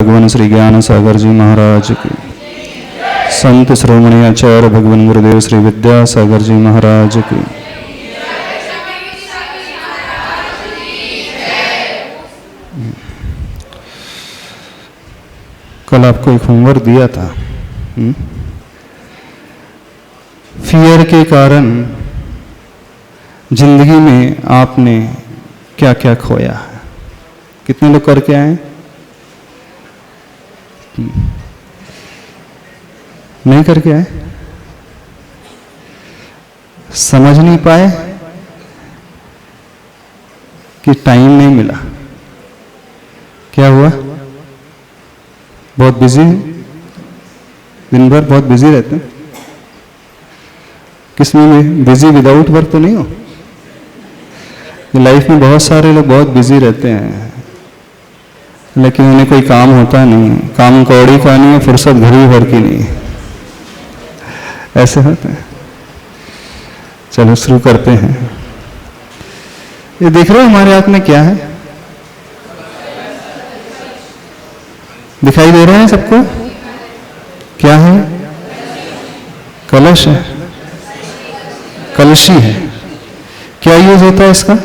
भगवान श्री ज्ञान सागर जी महाराज की, संत श्रोमणी आचार्य भगवान गुरुदेव श्री विद्यासागर जी महाराज की। कल आपको एक होमवर्क दिया था, फियर के कारण जिंदगी में आपने क्या क्या खोया है। कितने लोग करके आए? नहीं करके आए? समझ नहीं पाए कि टाइम नहीं मिला? क्या हुआ? बहुत बिजी, दिन भर बहुत बिजी रहते हैं। किसमें बिजी? विदाउट वर्क तो नहीं हो? लाइफ में बहुत सारे लोग बहुत बिजी रहते हैं, लेकिन उन्हें कोई काम होता नहीं, काम कौड़ी का नहीं है, फुर्सत घड़ी भर की नहीं है। ऐसे होते हैं। चलो शुरू करते हैं। ये देख रहे हो हमारे हाथ में क्या है? दिखाई दे रहा है सबको? क्या है? कलश है, कलशी है। क्या यूज होता है इसका?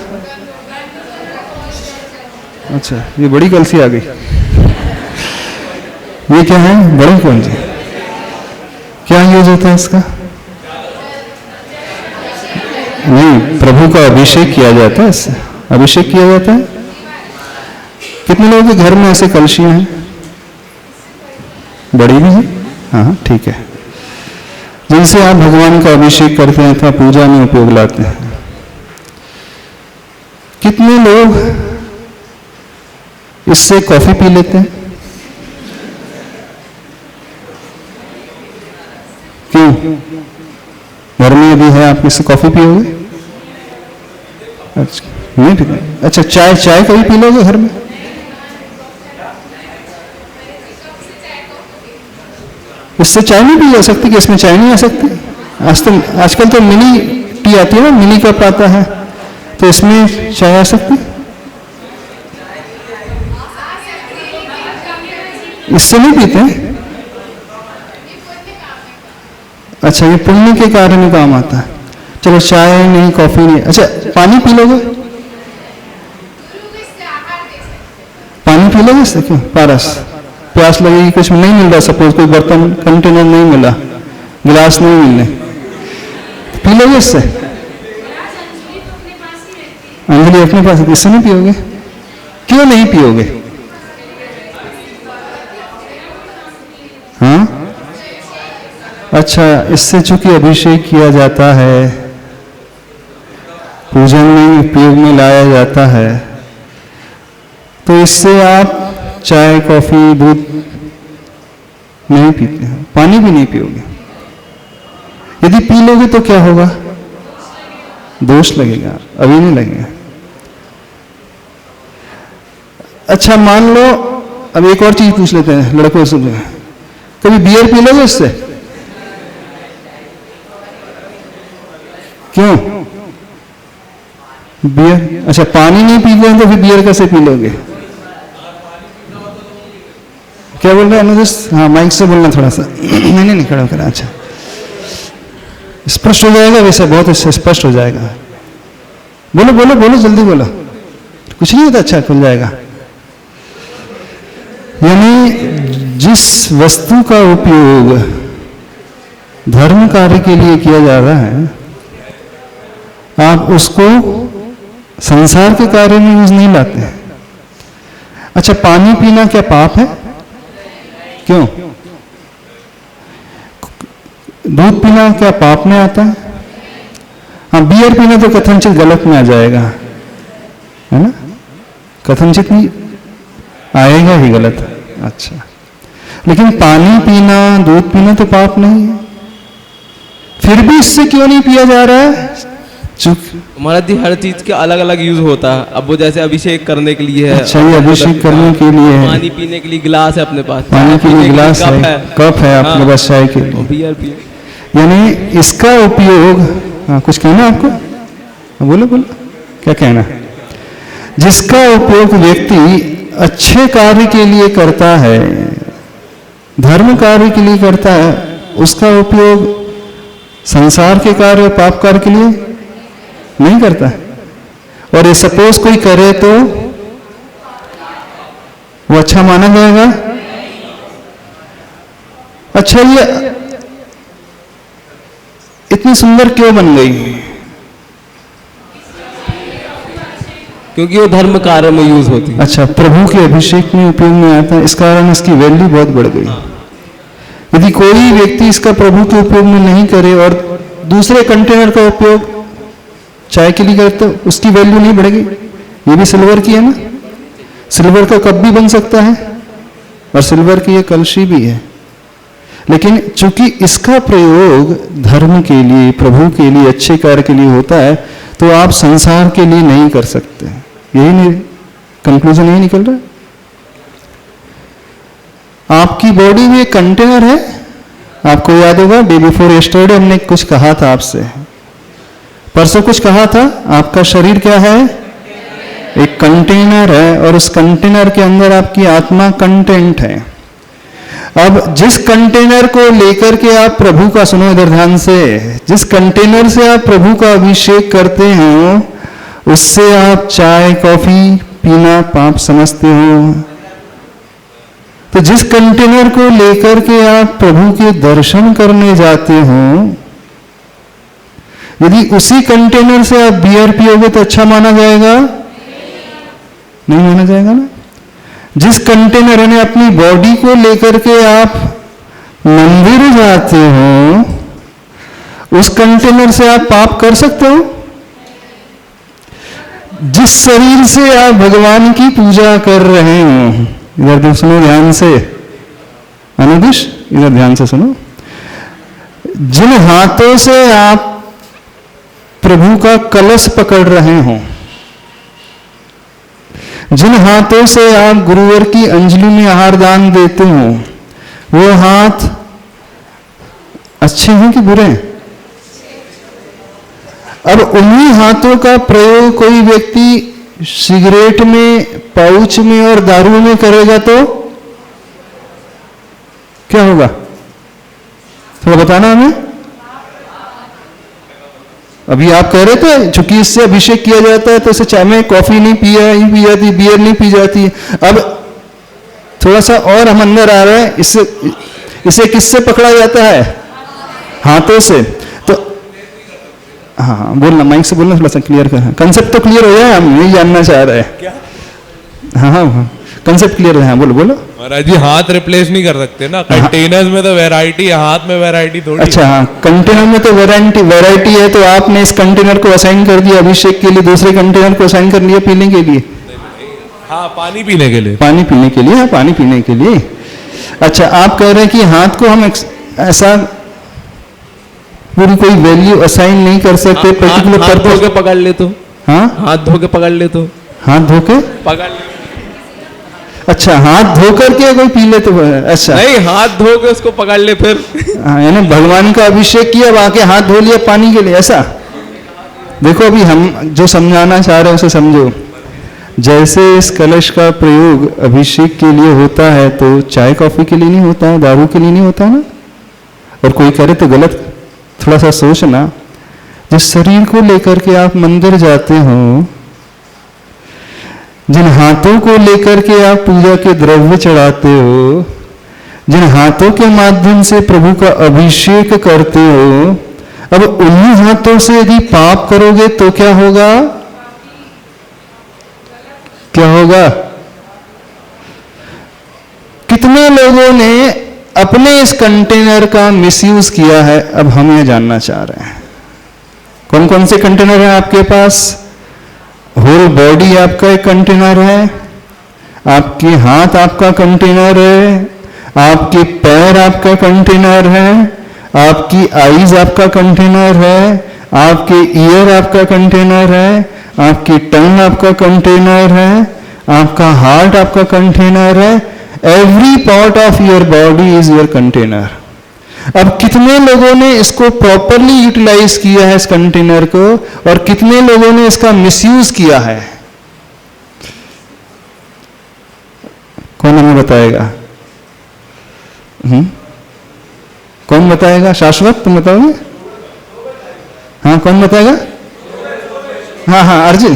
अच्छा, ये बड़ी कलसी आ गई। ये क्या है? बड़ी कौन सी? क्या यूज होता है इसका? नहीं, प्रभु का अभिषेक किया जाता है इससे। अभिषेक किया जाता है। कितने लोगों के घर में ऐसे कलशियां हैं? बड़ी भी है? हाँ ठीक है। जिनसे आप भगवान का अभिषेक करते हैं अथवा पूजा में उपयोग लाते हैं। कितने लोग इससे कॉफी पी लेते हैं? क्यों? घर में यदि है आप इससे कॉफी पियोगे? अच्छा नहीं पीते? अच्छा, चाय, चाय कभी पी लोगे घर में? इससे चाय नहीं पी जा सकती कि इसमें चाय नहीं आ सकती? आजकल तो मिनी टी आती है ना, मिनी कप आता है, तो इसमें चाय आ सकती? इससे नहीं पीते? अच्छा, ये पुण्य के कारण काम आता है। चलो चाय नहीं, कॉफी नहीं। अच्छा, पानी पी लोगे? पानी पी लोगे इससे? क्यों? पारस प्यास लगेगी, कुछ नहीं मिल रहा, सपोज कोई बर्तन कंटेनर नहीं मिला, गिलास नहीं मिलने, पी लोगे इससे? अंजलि अपने पास है, इससे नहीं पियोगे? क्यों नहीं पियोगे? हाँ अच्छा, इससे चूंकि अभिषेक किया जाता है, पूजन में उपयोग में लाया जाता है, तो इससे आप चाय, कॉफी, दूध नहीं पीते हैं, पानी भी नहीं पियोगे। यदि पी लोगे तो क्या होगा? दोष लगेगा, अभी नहीं लगेगा। अच्छा मान लो, अब एक और चीज पूछ लेते हैं लड़कों से, कभी बियर पी लोगे इससे? क्यों? बियर? अच्छा, पानी नहीं पीते हैं तो फिर बियर कैसे पी लोगे? क्या बोल रहे हैं अनुदेश? हाँ माइक से बोलना थोड़ा सा। मैंने नहीं खड़ा करा। अच्छा, स्पष्ट हो जाएगा, वैसे बहुत अच्छा स्पष्ट हो जाएगा। बोलो बोलो बोलो, जल्दी बोलो, कुछ नहीं होता। अच्छा, खुल जाएगा। यानी जिस वस्तु का उपयोग धर्म कार्य के लिए किया जा रहा है, आप उसको संसार के कार्य में यूज नहीं लाते हैं। अच्छा, पानी पीना क्या पाप है? क्यों? दूध पीना क्या पाप में आता है? हाँ, बियर पीना तो कथनचित गलत में आ जाएगा, है ना? कथनचित नहीं आएगा ही गलत। अच्छा, लेकिन पानी पीना, दूध पीना तो पाप नहीं है। फिर भी इससे क्यों नहीं पिया जा रहा है? महाराज जी, हर चीज के अलग अलग यूज होता है। अब वो जैसे अभिषेक करने के लिए है। अच्छा, ये अभिषेक करने के लिए है। पानी पीने के लिए गिलास है अपने पास, पानी के लिए गिलास है, कप है आपके पास चाय के लिए। बियर पिए, यानी इसका उपयोग, हाँ कुछ कहना आपको? बोलो बोलो, क्या कहना? जिसका उपयोग व्यक्ति अच्छे कार्य के लिए करता है, धर्म कार्य के लिए करता है, उसका उपयोग संसार के कार्य और पाप कार्य के लिए नहीं करता है। और ये सपोज कोई करे तो वो अच्छा माना जाएगा? अच्छा, ये इतनी सुंदर क्यों बन गई? क्योंकि वो धर्म कार्य में यूज होती है। अच्छा, प्रभु के अभिषेक में उपयोग में आता है, इस कारण इसकी वैल्यू बहुत बढ़ गई। यदि कोई व्यक्ति इसका प्रभु के उपयोग में नहीं करे और दूसरे कंटेनर का उपयोग चाय के लिए करते, उसकी वैल्यू नहीं बढ़ेगी। ये भी सिल्वर की है ना, सिल्वर का कप भी बन सकता है और सिल्वर की ये कलशी भी है। लेकिन चूंकि इसका प्रयोग धर्म के लिए, प्रभु के लिए, अच्छे कार्य के लिए होता है, तो आप संसार के लिए नहीं कर सकते। यही नहीं, कंक्लूजन यही निकल रहा है। आपकी बॉडी में एक कंटेनर है। आपको याद होगा डे बिफोर यस्टरडे हमने कुछ कहा था आपसे, परसों कुछ कहा था। आपका शरीर क्या है? एक कंटेनर है, और उस कंटेनर के अंदर आपकी आत्मा कंटेंट है। अब जिस कंटेनर को लेकर के आप प्रभु का, सुनो इधर ध्यान से, जिस कंटेनर से आप प्रभु का अभिषेक करते हो, उससे आप चाय कॉफी पीना पाप समझते हो। तो जिस कंटेनर को लेकर के आप प्रभु के दर्शन करने जाते हो, यदि उसी कंटेनर से आप बियर पियोगे तो अच्छा माना जाएगा? नहीं माना जाएगा ना। जिस कंटेनर, यानी अपनी बॉडी को लेकर के आप मंदिर जाते हो, उस कंटेनर से आप पाप कर सकते हो? जिस शरीर से आप भगवान की पूजा कर रहे हो, इधर सुनो ध्यान से, अनुदिश इधर ध्यान से सुनो, जिन हाथों से आप प्रभु का कलश पकड़ रहे हो, जिन हाथों से आप गुरुवर की अंजलि में आहार दान देते हो, वो हाथ अच्छे हैं कि बुरे हैं? अब उन्हीं हाथों का प्रयोग कोई व्यक्ति सिगरेट में, पाउच में और दारू में करेगा तो क्या होगा? थोड़ा बताना हमें। अभी आप कह रहे थे चूंकि इससे अभिषेक किया जाता है तो इसे चाय में कॉफी नहीं पी जाती, बियर नहीं पी जाती। अब थोड़ा सा और हम अंदर आ रहे हैं, इसे किससे पकड़ा जाता है? हाथों से। तो हाँ, बोलना, माइक से बोलना, थोड़ा सा क्लियर कर। कंसेप्ट तो क्लियर हो जाए, हम यही जानना चाह रहे हैं। क्या? हाँ, कंसेप्ट क्लियर है। बोलो बोलो महाराज जी, हाथ रिप्लेस नहीं कर सकते ना। कंटेनर्स में तो वैरायटी, हाथ में वैरायटी थोड़ी। अच्छा, हाँ, कंटेनर में तो वैरायटी है। तो आपने इस कंटेनर को असाइन कर दिया अभिषेक के लिए, दूसरे कंटेनर को असाइन कर लिया पीने के लिए। हाँ, पानी पीने के लिए। पानी पीने के लिए, हाँ, पानी पीने के लिए। अच्छा, आप कह रहे हैं कि हाथ को हम ऐसा पूरी कोई वैल्यू असाइन नहीं कर सकते पर्टिकुलर हाथ धो के पकड़ ले तो। हाँ, हाथ धो के पकड़ ले तो। हाथ धो के पकड़ ले। अच्छा, हाथ धो करके कोई पी ले तो? अच्छा नहीं, हाथ धो के उसको पकड़ ले फिर। यानी भगवान का अभिषेक किया, आके हाथ धो लिया पानी के लिए, ऐसा? देखो, अभी हम जो समझाना चाह रहे हैं उसे समझो। जैसे इस कलश का प्रयोग अभिषेक के लिए होता है, तो चाय कॉफी के लिए नहीं होता है, दारू के लिए नहीं होता ना। और कोई करे तो गलत, थोड़ा सा सोचना। जिस शरीर को लेकर के आप मंदिर जाते हो, जिन हाथों को लेकर के आप पूजा के द्रव्य चढ़ाते हो, जिन हाथों के माध्यम से प्रभु का अभिषेक करते हो, अब उन्हीं हाथों से यदि पाप करोगे तो क्या होगा? क्या होगा? कितने लोगों ने अपने इस कंटेनर का मिसयूज किया है, अब हम ये जानना चाह रहे हैं। कौन कौन से कंटेनर है आपके पास? होल बॉडी आपका एक कंटेनर है, आपके हाथ आपका कंटेनर है, आपके पैर आपका कंटेनर है, आपकी आईज आपका कंटेनर है, आपके ईयर आपका कंटेनर है, आपकी टंग आपका कंटेनर है, आपका हार्ट आपका कंटेनर है। Every part of your body is your container. अब कितने लोगों ने इसको प्रॉपरली यूटिलाइज किया है इस कंटेनर को, और कितने लोगों ने इसका मिसयूज किया है? बताएगा? कौन बताएगा? शाश्वत तुम बताओगे? हाँ, कौन बताएगा? हाँ हाँ, अर्जुन।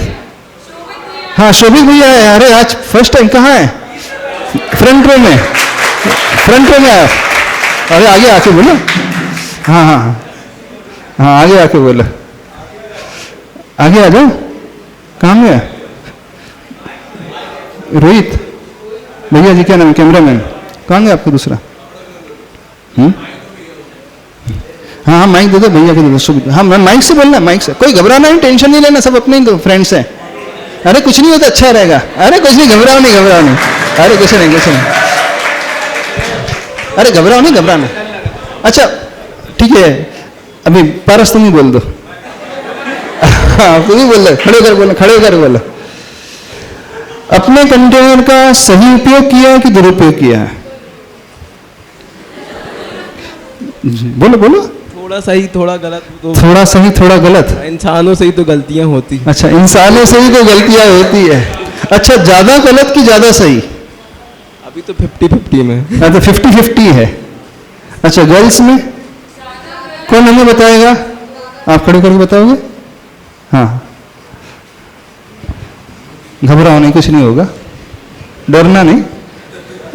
हाँ, शोभित भैया है। अरे आज फर्स्ट टाइम कहाँ है? फ्रंट रो में, फ्रंट रो में आया। अरे आगे आके बोलो। हाँ हाँ हाँ हाँ, आगे आके बोलो, आगे आ जाओ। कहाँ गया रोहित भैया जी? क्या नाम है? कैमरामैन कहाँ गया आपका दूसरा? हाँ हाँ, माइक दे दो भैया के, दे दो। हाँ, मैं माइक से बोलना, माइक से। कोई घबराना नहीं, टेंशन नहीं लेना, सब अपने ही तो फ्रेंड्स हैं। अरे कुछ नहीं होता, अच्छा रहेगा। अरे कुछ नहीं, घबराओ नहीं, घबराओ नहीं। अरे कुछ नहीं, कुछ नहीं। अरे घबराओ नहीं, घबराना। अच्छा ठीक है, अभी पारस तुम ही बोल दो। हाँ, तुम ही बोल दो, खड़े होकर बोलो, खड़े होकर बोलो। अपने कंटेनर का सही उपयोग किया है कि दुरुपयोग किया है? बोलो बोलो। थोड़ा सही थोड़ा गलत तो थोड़ा सही थोड़ा गलत। इंसानों से ही तो गलतियां होती। अच्छा, इंसानों से ही तो गलतियां होती है। अच्छा, ज्यादा गलत कि ज्यादा सही? अभी तो 50-50 में। हाँ, तो 50-50 है। अच्छा, गर्ल्स में कौन हमें बताएगा? आप खड़े करके बताओगे? हाँ, घबराओ नहीं, कुछ नहीं होगा, डरना नहीं।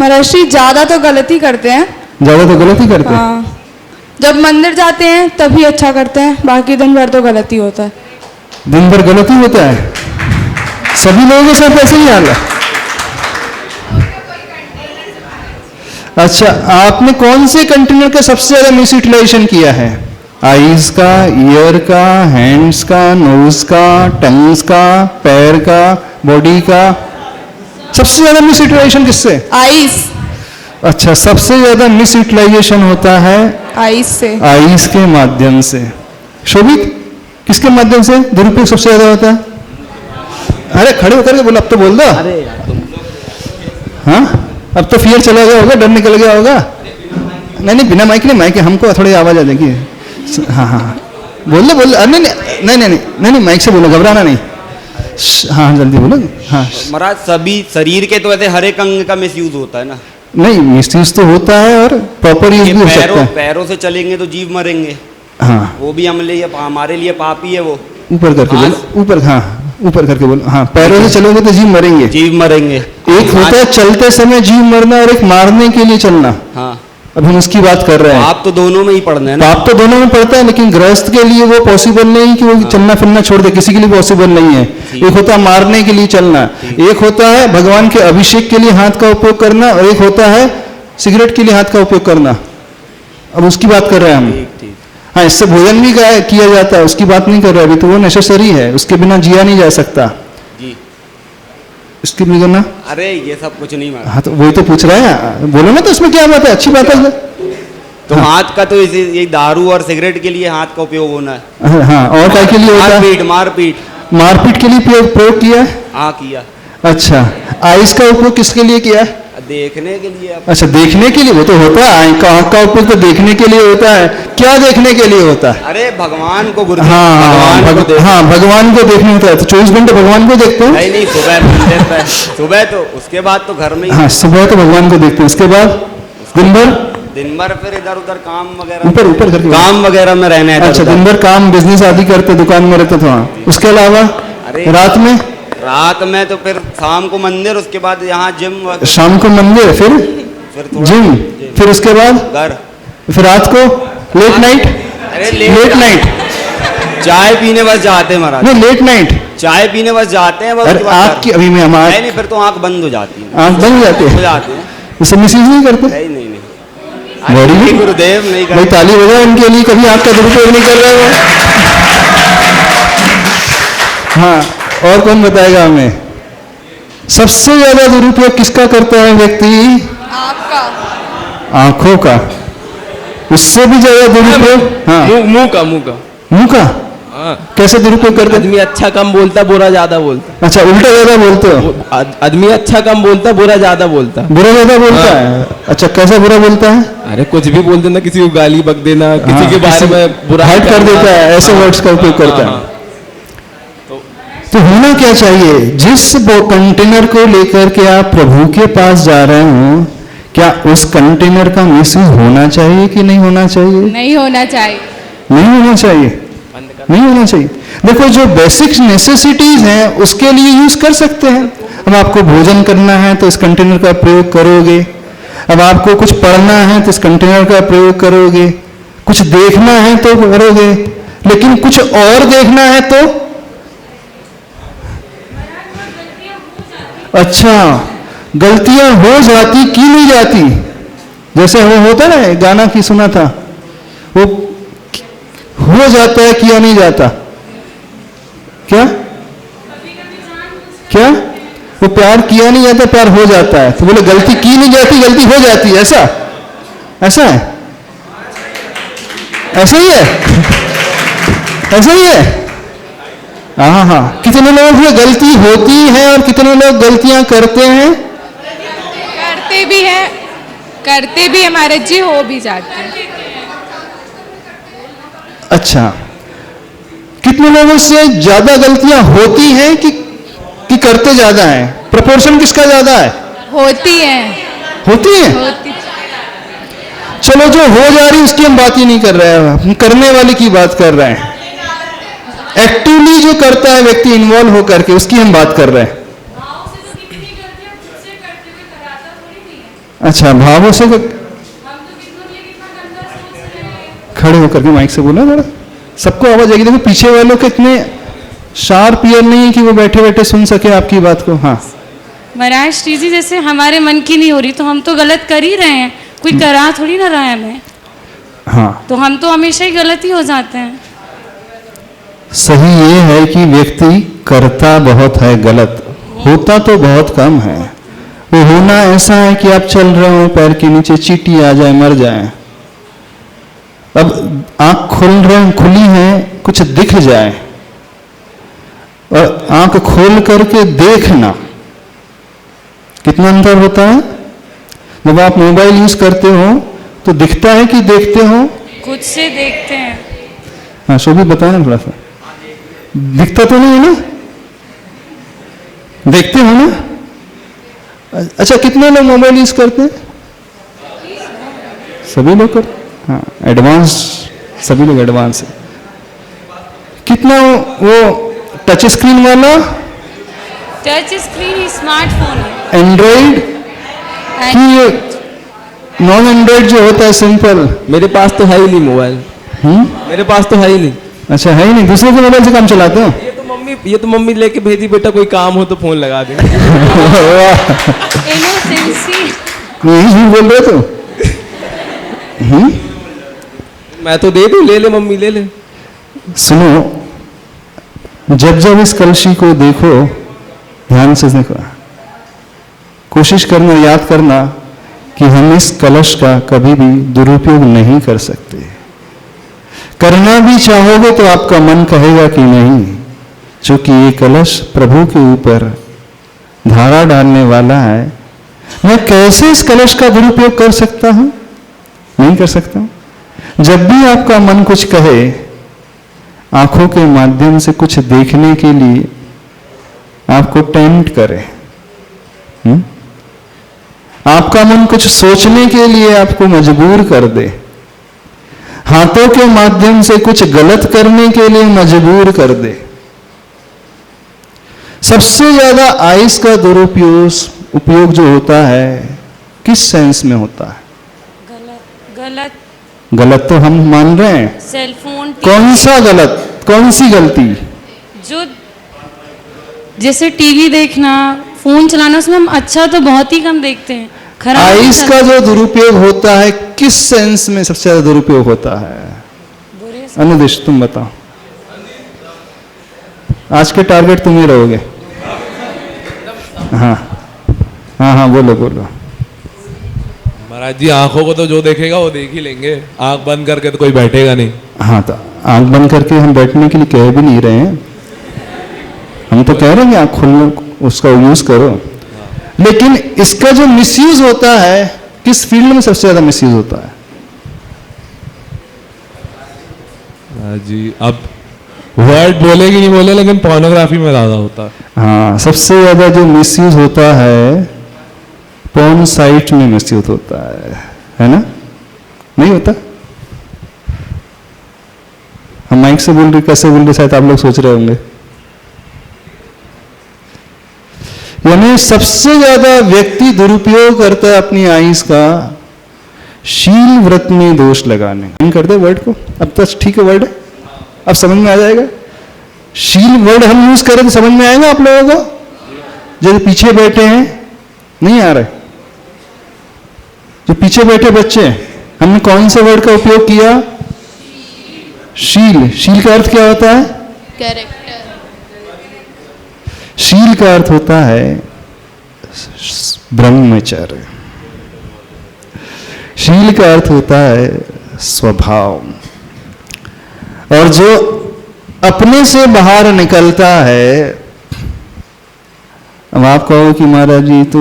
महर्षि ज्यादा तो गलती करते हैं। ज्यादा तो गलत ही करते हैं। हाँ, जब मंदिर जाते हैं तभी अच्छा करते हैं, बाकी दिन भर तो गलती होता है। दिन भर गलत ही होता है, सभी लोगों के साथ ऐसे ही हाल है। अच्छा, आपने कौन से कंटेनर का सबसे ज्यादा मिस यूटिलाइजेशन किया है? आईज का, ईयर का, हैंड्स का, नोज का, टंग्स का, पैर का, बॉडी का? सबसे ज्यादा मिस यूटिलाइजेशन किससे? आइस। अच्छा, सबसे ज्यादा मिस यूटिलाइजेशन होता है आइस से। आईज के माध्यम से। शोभित, किसके माध्यम से दुरुपयोग सबसे ज्यादा होता है? अरे खड़े होकर के बोलो, अब तो बोल दो। हाँ, अब तो फियर चला गया होगा, डर निकल गया होगा। नहीं नहीं, बिना माइक नहीं, माइक हमको थोड़ी आवाज आ जाएगी। हाँ हाँ, बोल लो बोल लो। नहीं नहीं नहीं नहीं नहीं, माइक से बोलो, घबराना नहीं। हाँ जल्दी बोलो। हाँ महाराज, सभी शरीर के तो ऐसे हर एक अंग का मिस यूज होता है ना। नहीं, मिसयूज तो होता है और प्रॉपर यूज भी हो सकता है। पैरों से चलेंगे तो जीव मरेंगे। हाँ, वो भी हमारे लिए पापी है वो। ऊपर करके बोलो, ऊपर। हाँ, ऊपर करके बोलो। हाँ, पैरों से चलोगे तो जीव मरेंगे। जीव मरेंगे। एक होता है चलते समय जीव मरना और एक मारने के लिए चलना। हाँ, अब हम उसकी बात कर रहे हैं। आप तो दोनों में ही पढ़ना है ना। पाप तो दोनों में पड़ता है, लेकिन गृहस्थ के लिए वो पॉसिबल नहीं कि वो चलना फिरना छोड़ दे, किसी के लिए पॉसिबल नहीं है। एक होता है मारने के लिए चलना, एक होता है भगवान के अभिषेक के लिए हाथ का उपयोग करना, और एक होता है सिगरेट के लिए हाथ का उपयोग करना। अब उसकी बात कर रहे हैं हम। ठीक। हाँ, इससे भोजन भी किया जाता है, उसकी बात नहीं कर रहे अभी, तो वो नेसेसरी है, उसके बिना जिया नहीं जा सकता जी। इसकी भी करना। अरे ये सब कुछ नहीं मारा। हाँ, तो वही तो पूछ रहे हैं, बोलो ना, तो इसमें क्या बात है? अच्छी बात है। तो हाथ का तो ये दारू और सिगरेट के लिए हाथ का उपयोग होना है। हाँ, और क्या के लिए होता है? मारपीट मारपीट मारपीट के लिए प्रयोग किया है। हाँ किया। अच्छा, आइस का उपयोग किसके लिए किया है? देखने के लिए। अच्छा, देखने के लिए, वो तो होता है। आंख का उपयोग तो देखने के लिए होता है। क्या देखने के लिए होता है? अरे भगवान को गुरु। हाँ, भगवान को देखने होता है। तो 24 घंटे भगवान को देखते हैं? नहीं, सुबह सुबह तो, उसके बाद तो घर में ही। हाँ, सुबह तो भगवान को देखते हैं, उसके बाद दिन भर फिर इधर उधर काम वगैरह, ऊपर करके काम वगैरह में रहना है। अच्छा, दिन भर काम बिजनेस आदि करते, दुकान में रहते थे। उसके अलावा रात में तो फिर शाम को मंदिर, उसके बाद यहाँ जिम। शाम को मंदिर, फिर जिम, फिर उसके बाद घर, फिर रात को लेट नाइट। अरे लेट नाइट चाय पीने बस जाते हैं महाराज। नहीं, लेट नाइट चाय पीने बस जाते हैं। अरे आपकी अभी में हमारे नहीं, फिर तो आंख बंद हो जाती है। आंख बंद हो जाती है। इसे मिसयूज नहीं करते? नहीं। बड़ी गुरुदेव नहीं भाई, ताली बजाओ इनके लिए, कभी आपका दुरुपयोग नहीं कर रहे हो। हाँ, और कौन बताएगा हमें सबसे ज्यादा दुरुपयोग किसका करता है व्यक्ति? आपका। आंखों का। उससे भी ज्यादा दुरुपयोग हाँ, मुंह का। हाँ। कैसे दुरुपयोग करते? आदमी अच्छा कम बोलता, बुरा ज्यादा बोलता। अच्छा, उल्टा ज्यादा बोलते हो? आदमी अच्छा कम बोलता, बुरा ज्यादा बोलता। बुरा ज्यादा बोलता है? अच्छा, कैसा बुरा बोलता है? अरे कुछ भी बोल देना, किसी को गाली बक देना, किसी के बारे में बुरा हर्ट कर देता है, ऐसे वर्ड्स का उपयोग करता है। तो होना क्या चाहिए? जिस वो कंटेनर को लेकर के आप प्रभु के पास जा रहे हो, क्या उस कंटेनर का मिसयूज होना चाहिए कि नहीं होना चाहिए? नहीं होना चाहिए। नहीं होना चाहिए, नहीं होना चाहिए। देखो, जो बेसिक नेसेसिटीज हैं उसके लिए यूज कर सकते हैं। अब आपको भोजन करना है तो इस कंटेनर का प्रयोग करोगे, अब आपको कुछ पढ़ना है तो इस कंटेनर का प्रयोग करोगे, कुछ देखना है तो करोगे, लेकिन कुछ और देखना है तो अच्छा, गलतियां हो जाती की नहीं जाती? जैसे वो होता ना, गाना की सुना था, वो हो जाता है किया नहीं जाता। क्या क्या? वो प्यार किया नहीं जाता, प्यार हो जाता है। तो बोले गलती की नहीं जाती, गलती हो जाती है। ऐसा ऐसा है, ऐसा ही है, ऐसा ही है। हाँ हाँ, कितने लोगों से गलती होती है और कितने लोग गलतियां करते हैं? करते भी हमारे जी हो भी जाते हैं। अच्छा, कितने लोगों से ज्यादा गलतियां होती हैं कि करते ज्यादा हैं? प्रोपोर्शन किसका ज्यादा है? होती है। होती है। होती। चलो, जो हो जा रही उसकी हम बात ही नहीं कर रहे हैं, हम करने वाले की बात कर रहे हैं। एक्टिवली जो करता है व्यक्ति इन्वॉल्व होकर के, उसकी हम बात कर रहे हैं। अच्छा, भावों से खड़े होकर के माइक से बोला जरा, सबको आवाज आएगी। देखो पीछे वालों के इतने शार्प ईयर नहीं है कि वो बैठे बैठे सुन सके आपकी बात को। हाँ महाराज श्री जी, जैसे हमारे मन की नहीं हो रही तो हम तो गलत कर ही रहे हैं, कोई करा थोड़ी ना रहा है हमें, हाँ, तो हम तो हमेशा ही गलत ही हो जाते हैं। सही ये है कि व्यक्ति करता बहुत है गलत, होता तो बहुत कम है। वो होना ऐसा है कि आप चल रहे हो, पैर के नीचे चींटी आ जाए, मर जाए। अब आंख खुली है, कुछ दिख जाए, और आंख खोल करके देखना, कितना अंतर होता है? जब आप मोबाइल यूज करते हो तो दिखता है कि देखते हो? खुद से देखते हैं। हाँ, शोभी बताओ ना थोड़ा सा। दिखता तो नहीं है ना, देखते हो ना? अच्छा, कितने लोग मोबाइल यूज करते हैं? सभी लोग करते? हाँ, एडवांस, सभी लोग एडवांस है। कितना वो टच स्क्रीन वाला? टच स्क्रीन स्मार्टफोन है। एंड्रॉइड कि नॉन एंड्रॉइड जो होता है सिंपल? मेरे पास तो है ही नहीं मोबाइल। मेरे पास तो है ही नहीं। अच्छा, है ही नहीं, दूसरे के मोबाइल से काम चलाते हो? ये तो मम्मी लेके भेजी, बेटा कोई काम हो तो फोन लगा दे। इनोसेंसी। यही बोल रहे तो। मैं तो दे दूं, ले ले मम्मी, ले ले। सुनो, जब जब इस कलशी को देखो, ध्यान से देखो, कोशिश करना, याद करना कि हम इस कलश का कभी भी दुरुपयोग नहीं कर सकते। करना भी चाहोगे तो आपका मन कहेगा कि नहीं, क्योंकि ये कलश प्रभु के ऊपर धारा डालने वाला है। मैं कैसे इस कलश का दुरुपयोग कर सकता हूं? नहीं कर सकता हूं। जब भी आपका मन कुछ कहे, आंखों के माध्यम से कुछ देखने के लिए आपको टेम्प्ट करे, आपका मन कुछ सोचने के लिए आपको मजबूर कर दे, हाथों के माध्यम से कुछ गलत करने के लिए मजबूर कर दे। सबसे ज्यादा आइस का उपयोग जो होता है, किस सेंस में होता है? गलत गलत तो हम मान रहे हैं। सेलफोन। कौन सा गलत? कौन सी गलती? जो जैसे टीवी देखना, फोन चलाना, उसमें हम अच्छा तो बहुत ही कम देखते हैं, खराब। आइस का जो दुरुपयोग होता है, किस सेंस में सबसे ज्यादा दुरुपयोग होता है? अनुदेश, तुम बताओ। आज के टारगेट तुम ही रहोगे। हाँ हाँ हाँ, बोलो बोलो। महाराज जी, आंखों को तो जो देखेगा वो देख ही लेंगे, आंख बंद करके तो कोई बैठेगा नहीं। हाँ, तो आंख बंद करके हम बैठने के लिए कह भी नहीं रहे हैं, हम तो कह रहे हैं कि आंख खोलना, उसका यूज करो। लेकिन इसका जो मिसयूज होता है, किस फील्ड में सबसे ज्यादा मिसयूज होता है? जी, अब वर्ड बोले कि नहीं बोले, लेकिन पोर्नोग्राफी में ज्यादा होता है। हाँ, सबसे ज्यादा जो मिसयूज होता है पोर्न साइट में मिसयूज होता है ना? नहीं होता? हम माइक से बोल रहे, कैसे बोल रहे, शायद आप लोग सोच रहे होंगे। यानी सबसे ज्यादा व्यक्ति दुरुपयोग करता है अपनी आइस का शील व्रत में दोष लगाने। हम करते वर्ड को, अब तक ठीक है वर्ड है, अब समझ में आ जाएगा। शील वर्ड हम यूज करें तो समझ में आएगा आप लोगों को? जो पीछे बैठे हैं नहीं आ रहे, जो पीछे बैठे बच्चे हैं, हमने कौन से वर्ड का उपयोग किया? शील। शील का अर्थ क्या होता है? कैरेक्टर। शील का अर्थ होता है ब्रह्मचर्य। शील का अर्थ होता है स्वभाव। और जो अपने से बाहर निकलता है, अब आप कहो कि महाराज जी तो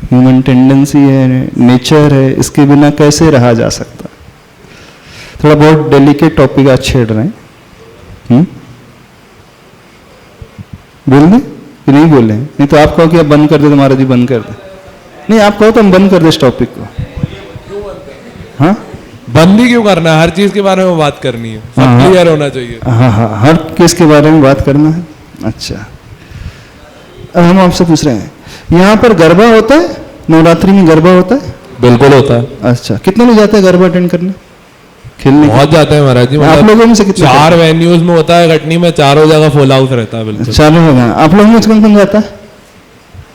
ह्यूमन टेंडेंसी है, नेचर है, इसके बिना कैसे रहा जा सकता? थोड़ा बहुत डेलिकेट टॉपिक आज छेड़ रहे हैं। बोल दें कि नहीं बोले? नहीं तो आप कहो कि अब बंद कर दे तो महाराज जी बंद कर दे। नहीं, आप कहो तो हम बंद कर दे इस टॉपिक को। हाँ, बंदी क्यों करना है? हर चीज के बारे में बात करनी है, सब क्लियर होना चाहिए। हाँ हाँ, हर केस के बारे में बात करना है। अच्छा, अब हम आपसे पूछ रहे हैं, यहाँ पर गरबा होता है? नवरात्रि में गरबा होता है? बिल्कुल होता है। अच्छा, कितने लोग जाते हैं गरबा अटेंड करने, खेलने? बहुत जाते हैं महाराज जी। आप लोगों में से कितने? 4 वेन्यूज में होता है कटनी में, चारों जगह फुल हाउस रहता है। बिल्कुल चारों जगह। आप लोगों में से कौन जाता है?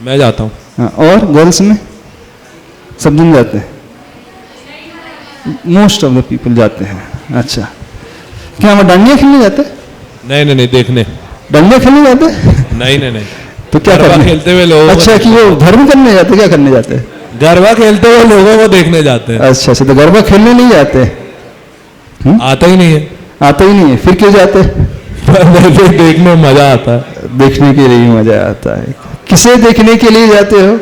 मैं जाता हूँ। हाँ, और गर्ल्स में सब दिन जाते हैं? मोस्ट ऑफ द पीपल जाते हैं। अच्छा, क्या हम डांडिया खेलने जाते हैं? नहीं, देखने। डांडिया खेलने जाते हैं? नहीं। तो क्या गरबा करने? खेलते हुए लोगों अच्छा, कि वो धर्म करने जाते हैं, क्या करने जाते हैं? गरबा खेलते हुए लोगों को देखने जाते हैं। अच्छा, तो गरबा खेलने नहीं जाते? आता ही नहीं है। आते ही नहीं है, फिर क्यों जाते हैं? देखने में मजा आता है। देखने के लिए मजा आता है। किसे देखने के लिए जाते हो?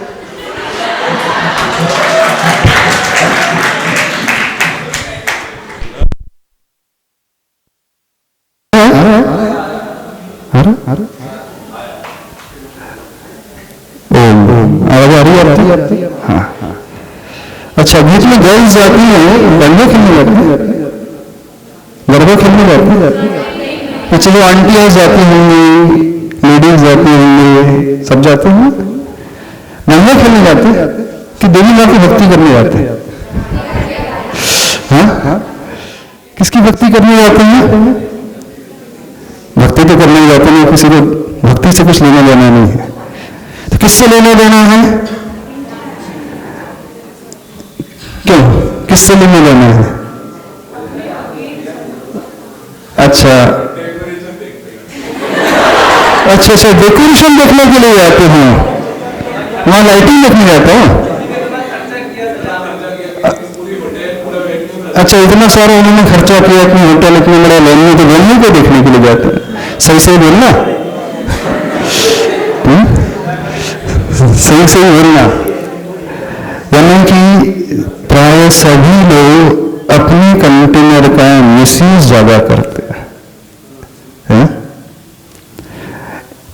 हाँ। अच्छा, बीच में गर्ल्स जाती हैं, गरबा खेलने जाती हैं? गरबा खेलने जाती हैं? अच्छा, जो आंटियां जाती होंगी, लेडीज जाती होंगी, सब जाते हैं? गरबा खेलने जाते हैं कि देवी माँ की भक्ति करने जाते हैं? हाँ, किसकी भक्ति करने जाते हैं? भक्ति तो करने जाते हैं, किसी को भक्ति से कुछ लेना देना नहीं है। तो किससे लेना देना है? क्यों, किससे लेना देना है? अच्छा, डेकोरेशन देखने के लिए जाते हैं, वहां लाइटिंग देखने जाते हैं? अच्छा, इतना सारा उन्होंने खर्चा किया अपने होटल इतने बड़ा लेने, तो वेन्यू को देखने के लिए जाते हैं? सही बोलना, सही बोलना। यानी कि प्राय सभी लोग अपनी कंटेनर का मिसयूज ज्यादा करते हैं।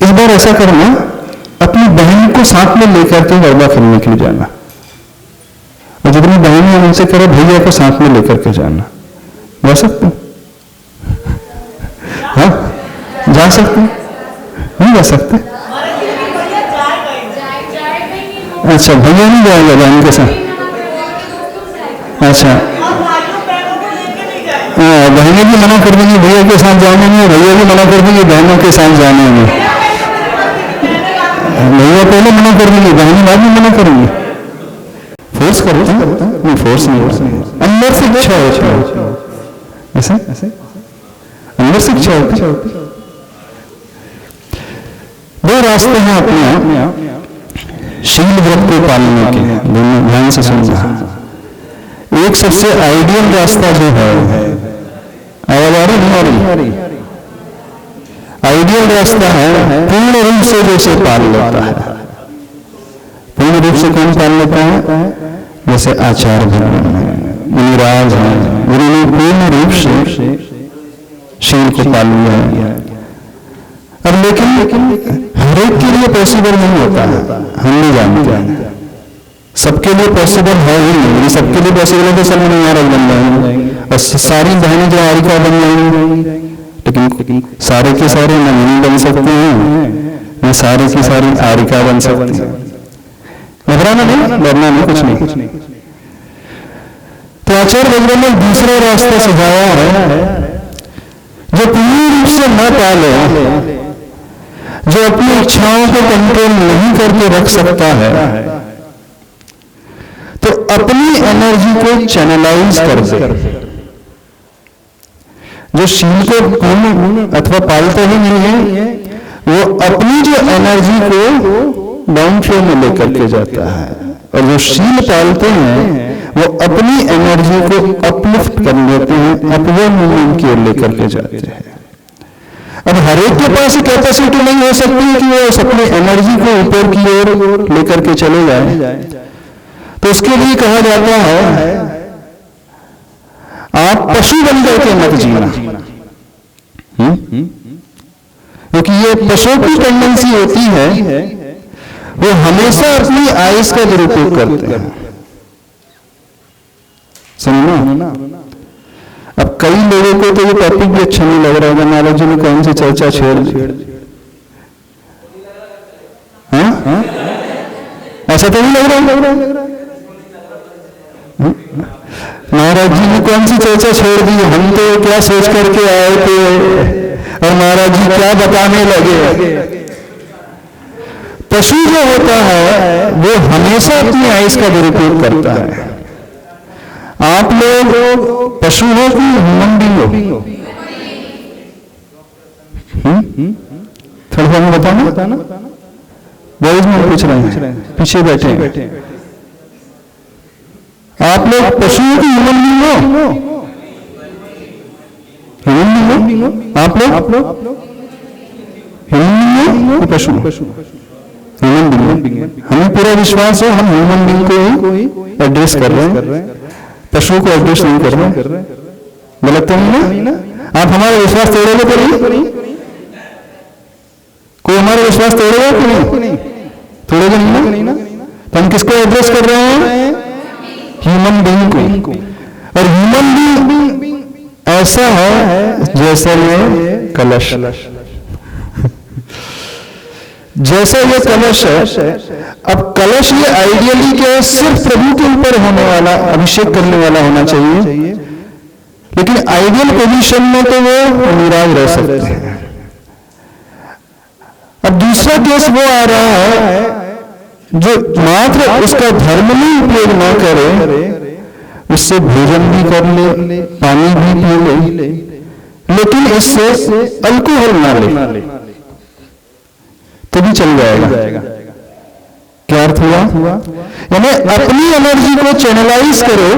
इस बार ऐसा करना, अपनी बहन को साथ में लेकर के गरबा खेलने के लिए जाना, और जितनी बहन है उनसे करो भैया को साथ में लेकर के जाना। जा सकते? हाँ, जा सकते? नहीं जा सकते? अच्छा, भैया नहीं जाएगा बहन के साथ? अच्छा, बहनें भी मना कर देंगी भैया के साथ जाने में, भैया भी मना कर देंगे बहनों के साथ जाने में। भैया पहले मना कर देंगे, बहनें बाद में मना करेंगी। फोर्स करो? नहीं, फोर्स नहीं, अंदर से इच्छा होती है। ऐसे अंदर से इच्छा होती है। दो रास्ते हैं अपने आप शील व्रत को पालने के, दोनों ध्यान से समझना। एक सबसे आइडियल रास्ता जो है, आवाज आ रही? आइडियल रास्ता है पूर्ण रूप से जैसे पाल लेता है। पूर्ण रूप से कौन पाल लेता है? जैसे आचार्य भगवान है, मुनिराज हैं, उन्होंने पूर्ण रूप से शील को पाल लिया है। अब लेकिन हर एक के लिए पॉसिबल नहीं होता है, हम नहीं जानते हैं। सबके लिए पॉसिबल है ही नहीं, सबके लिए पॉसिबल है तो सब महाराज बन जाएंगे और सारी बहनें जो आरिका बन जाएंगी, लेकिन सारे के सारे नहीं बन सकते हैं, न सारे की सारी आरिका बन सकती है। घबराना नहीं, डरना नहीं, कुछ नहीं। तो आचार्य वज्र ने दूसरा रास्ता सुझाया है, जो पूर्ण रूप से न पाले, जो अपनी इच्छाओं को कंट्रोल नहीं करके रख सकता है, तो अपनी एनर्जी को चैनलाइज कर दे। जो शील को पूर्ण अथवा पालते ही नहीं है, वो अपनी जो एनर्जी को डाउन फ्लो में लेकर के जाता है, और जो शील पालते हैं वो अपनी एनर्जी को अपलिफ्ट कर लेते हैं, अपवर्ड मूवमेंट की ओर लेकर के जाते हैं। अब हर एक के पास कैपेसिटी नहीं हो सकती कि वो अपनी एनर्जी को ऊपर की ओर लेकर के चले जाए, तो उसके लिए कहा जाता है आप पशु बन करके मत जीना, क्योंकि ये पशु की टेंडेंसी होती है, वो हमेशा अपनी आयुष का दुरुपयोग करते हैं। समझना। अब कई लोगों को तो ये टॉपिक भी अच्छा नहीं लग रहा होगा, महाराज जी ने कौन सी चर्चा छेड़ दी, ऐसा तो नहीं लग रहा। महाराज जी ने कौन सी चर्चा छेड़ दी, हम तो क्या सोच करके आए थे और महाराज जी क्या बताने लगे। पशु जो होता है वो हमेशा अपनी आयुष का दुरुपयोग करता है। आप लोग पशु हो कि ह्यूमन बीइंग हो? थोड़ा हमें बताना। बॉयज में पूछ रहे हैं, पीछे बैठे। आप लोग पशु हो कि ह्यूमन बीइंग हो? ह्यूमन बीइंग हो आप लोग? ह्यूमन बीइंग हो पशु? Human being. हमें पूरा विश्वास है हम ह्यूमन बीइंग को ही एड्रेस कर रहे हैं, पशुओं को एड्रेस नहीं कर रहे। गलत तो नहीं ना? आप हमारा विश्वास तोड़ोगे तो नहीं? कोई हमारा विश्वास तोड़ेगा कि नहीं? तोड़ेगा नहीं ना? तो हम किसको एड्रेस कर रहे हैं? ह्यूमन बीइंग को। और ह्यूमन बीइंग ऐसा है जैसे ये कलश, जैसे ये कलश है। अब कलश ये आइडियली क्या है, सिर्फ प्रभु के ऊपर होने वाला, अभिषेक करने वाला होना चाहिए, लेकिन आइडियल पोजीशन में तो वो निराज रह सकते हैं। अब दूसरा केस वो आ रहा है जो मात्र उसका धर्म में उपयोग न करे, उससे भोजन भी कर ले, पानी भी पी ले, लेकिन इससे अल्कोहल ना ले तो भी चल जाएगा। क्या अर्थ हुआ? यानी अपनी एनर्जी को चैनलाइज करो,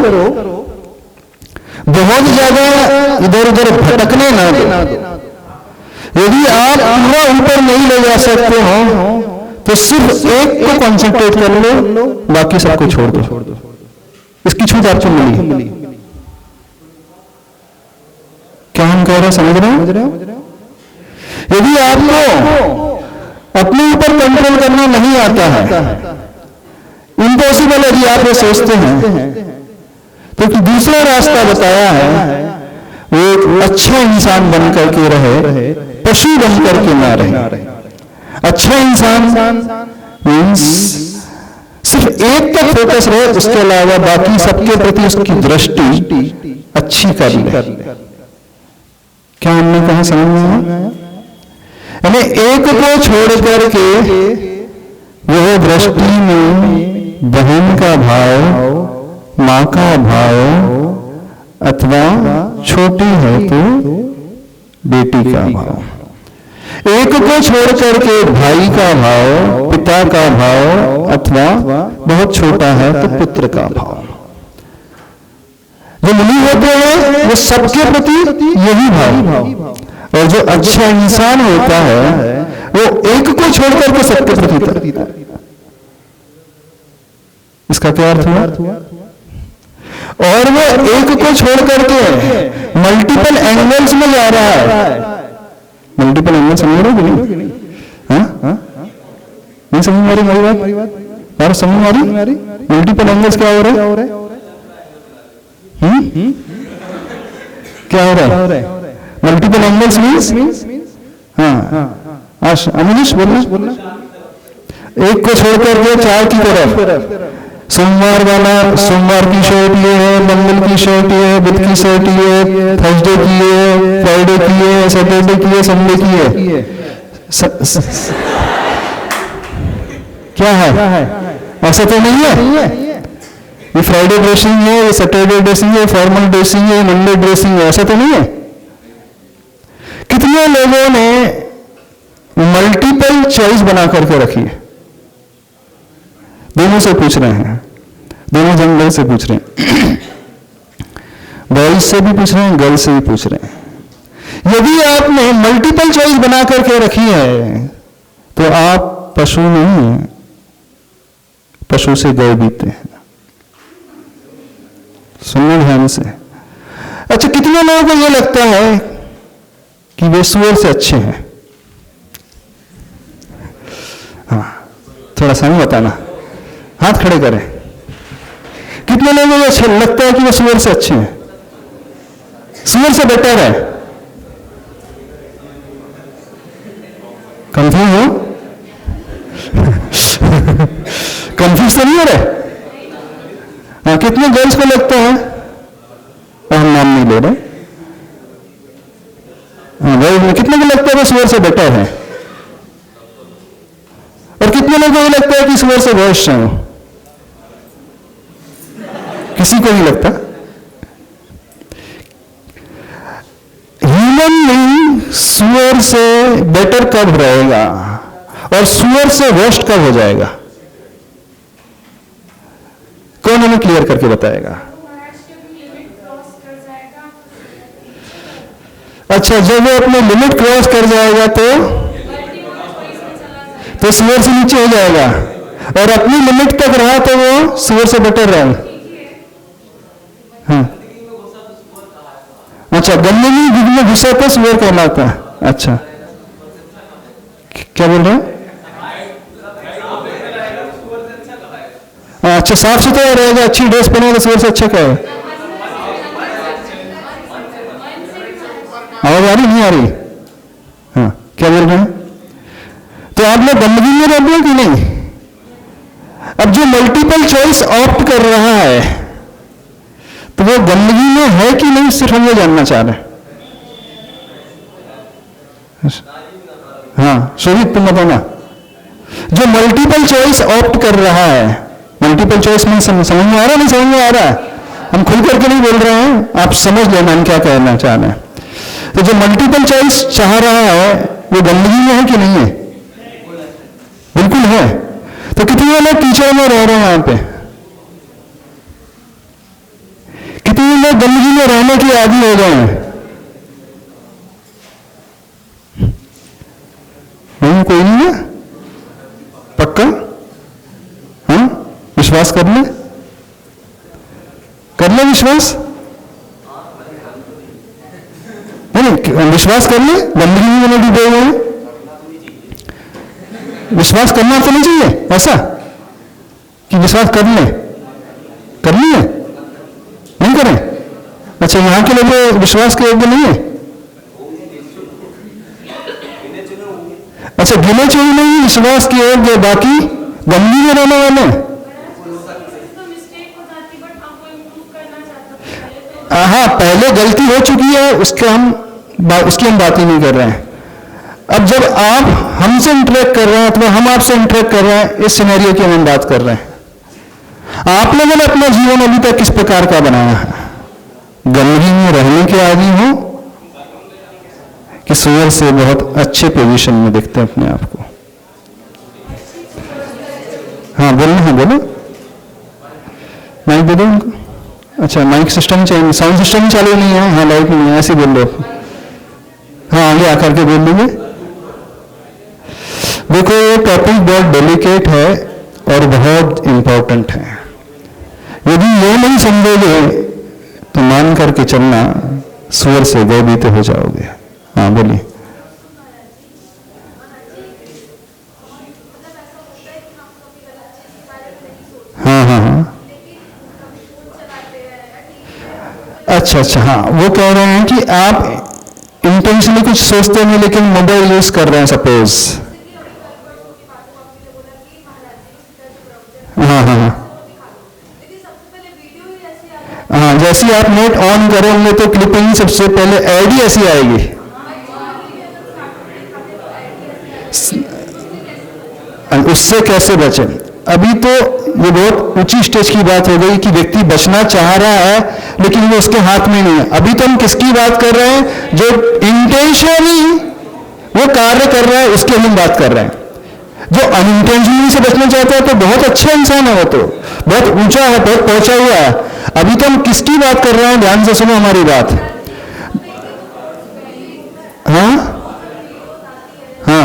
बहुत ज्यादा इधर उधर भटकने ना दो। यदि आप पूरा ऊपर नहीं ले जा सकते हो तो सिर्फ एक को कंसंट्रेट कर लो, बाकी सबको छोड़ दो। इसकी छूट आपको मिली। क्या हम कह रहे हैं, समझ रहे हो? यदि आपको अपने ऊपर कंट्रोल करना नहीं आता है, इम्पॉसिबल यदि आप ये सोचते हैं, तो दूसरा रास्ता बताया है, वो एक अच्छा इंसान बन करके रहे, पशु बन करके ना रहे। अच्छा इंसान मीन्स सिर्फ एक तक फोकस रहे, उसके अलावा बाकी सबके प्रति उसकी दृष्टि अच्छी कर ले। क्या हमने कहा, समझ में आया? यानी एक को छोड़ करके वह दृष्टि में बहन का भाव, मां का भाव, अथवा छोटी है तो बेटी का भाव, एक को छोड़ करके भाई का भाव, पिता का भाव, अथवा बहुत छोटा है तो पुत्र का भाव। जो मुनि होते हैं वो सबके प्रति यही भाव, और जो अच्छा इंसान होता है वो एक को छोड़कर के सबके प्रति। इसका क्या अर्थ हुआ? और वो एक को छोड़ करके मल्टीपल एंगल्स में जा रहा है। मल्टीपल एंगल समझ रहे हो कि नहीं? हाँ? नहीं समझ में आ रही मेरी बात? और समझ में आ रही? मल्टीपल एंगल्स क्या हो रहा है? क्या हो रहा है? मल्टीपल एंगल्स मीन्स अमरीश बोलना। एक को छोड़कर के चार की तरफ। सोमवार वाला, सोमवार की शर्ट ये है, मंगल की शर्ट ये है, बुध की शर्ट ये है, थर्सडे की ये है, फ्राइडे की ये है, सैटरडे की है, संडे की है। क्या है? ऐसा तो नहीं है। ये फ्राइडे ड्रेसिंग है, ये सैटरडे ड्रेसिंग है, फॉर्मल ड्रेसिंग है, मंडे ड्रेसिंग है, ऐसा तो नहीं है। कितने लोगों ने मल्टीपल चॉइस बना करके रखी है? दोनों से पूछ रहे हैं, दोनों जेंडर से पूछ रहे हैं, बॉयज से भी पूछ रहे हैं, गर्ल्स से भी पूछ रहे हैं। यदि आपने मल्टीपल चॉइस बना करके रखी है तो आप पशु नहीं हैं, पशु से गए बीते हैं। सुनना ध्यान से। अच्छा, कितने लोगों को यह लगता है कि वे सुअर से अच्छे हैं? हाँ, थोड़ा सा बताना, हाथ खड़े करें। कितने लोगों को अच्छा लगता है कि वे सुअर से अच्छे हैं, सुअर से बेटर है? कंफ्यूज हो? कंफ्यूज तो नहीं हो रहे? हाँ, कितने गर्ल्स को लगता है, हम नाम नहीं ले रहे, हाँ भाई, कितने को लगता है वो सुअर से बेटर है? और कितने लोगों को लगता है कि सुअर से वर्स्ट है? किसी को नहीं लगता। ह्यूमन बीइंग सुअर से बेटर कब रहेगा और सुअर से वर्स्ट कब हो जाएगा? कौन हमें क्लियर करके बताएगा? अच्छा, जब वो अपने लिमिट क्रॉस कर जाएगा तो सुअर से नीचे हो जाएगा, और अपनी लिमिट तक रहा तो वो सुअर से बेटर रहेगा। हाँ, अच्छा, गंदगी में घुसा तो सुअर कहलाता है। अच्छा, क्या बोल रहे हैं? अच्छा, साफ सुथरा रहेगा, अच्छी ड्रेस पहनेगा तो सुअर से अच्छा क्या है? आवाज आ रही नहीं आ रही? हाँ, क्या बोल रहे हैं? तो आप लोग गंदगी में रहते हो कि नहीं? अब जो मल्टीपल चॉइस ऑप्ट कर रहा है तो वो गंदगी में है कि नहीं, सिर्फ हम ये जानना चाह रहे हैं। हाँ, शोभित तुम बताना। जो मल्टीपल चॉइस ऑप्ट कर रहा है, मल्टीपल चॉइस में समझ में आ रहा है? नहीं समझ में आ रहा है? हम खुल करके नहीं बोल रहे हैं, आप समझ लेना हम क्या कहना चाह रहे हैं। तो जो मल्टीपल चॉइस चाह रहा है वो गंदगी में है कि नहीं है? बिल्कुल है। तो कितने लोग टीचर में रह रहे हैं यहाँ पे? कितने लोग गंदगी में रहने के आदी हो गए हैं? नहीं, कोई नहीं है? पक्का? हाँ, विश्वास कर ले, विश्वास नहीं, विश्वास कर ले, गंदगी में नहीं डूबे हुए हैं। विश्वास करना तो नहीं चाहिए ऐसा कि विश्वास कर ले, करनी है, नहीं करें? अच्छा, यहां के लोग विश्वास के योग्य नहीं है? अच्छा, गिने चुने नहीं विश्वास के योग्य, बाकी गंदगी में रहने वाले। हाँ, पहले गलती हो चुकी है, उसकी हम बात ही नहीं कर रहे हैं। अब जब आप हमसे इंटरेक्ट कर रहे हैं तो हम आपसे इंटरेक्ट कर रहे हैं, इस सिनेरियो की हम बात कर रहे हैं। आप लोगों ने अपना जीवन अभी तक किस प्रकार का बनाया है? गंदगी में रहने के आदी हो कि सुअर से बहुत अच्छे पोजीशन में देखते हैं अपने आप को? हाँ बोलो, हाँ बोलो, माइक दे दो उनको। अच्छा, माइक सिस्टम चाहिए, साउंड सिस्टम चालू नहीं है? हाँ, लाइट नहीं है, ऐसे बोल लो। हाँ, आगे आकर के बोल लीजिए। देखो, ये टॉपिक बहुत डेलिकेट है और बहुत इंपॉर्टेंट है। यदि ये नहीं समझोगे तो मान करके चलना, सुअर से गौ बीते हो जाओगे। हाँ बोलिए। हाँ हाँ हाँ, अच्छा अच्छा, हाँ वो कह रहे हैं कि आप इंटेंशनली कुछ सोचते नहीं लेकिन मोबाइल यूज कर रहे हैं सपोज। हाँ हाँ हाँ हाँ, जैसे आप नेट ऑन करेंगे तो क्लिपिंग सबसे पहले ऐड ही ऐसी आएगी। उससे कैसे बचें? अभी तो ये बहुत ऊंची स्टेज की बात हो गई कि व्यक्ति बचना चाह रहा है लेकिन वो उसके हाथ में नहीं है। अभी तो हम किसकी बात कर रहे हैं? जो इंटेंशनली वो कार्य कर रहा है उसकी हम बात कर रहे हैं। जो अनइंटेंशनली से बचना चाहता है तो बहुत अच्छा इंसान है, वो तो बहुत ऊंचा है, बहुत पहुंचा हुआ है। अभी तो हम किसकी बात कर रहे हैं? ध्यान से सुनो हमारी बात। हाँ हाँ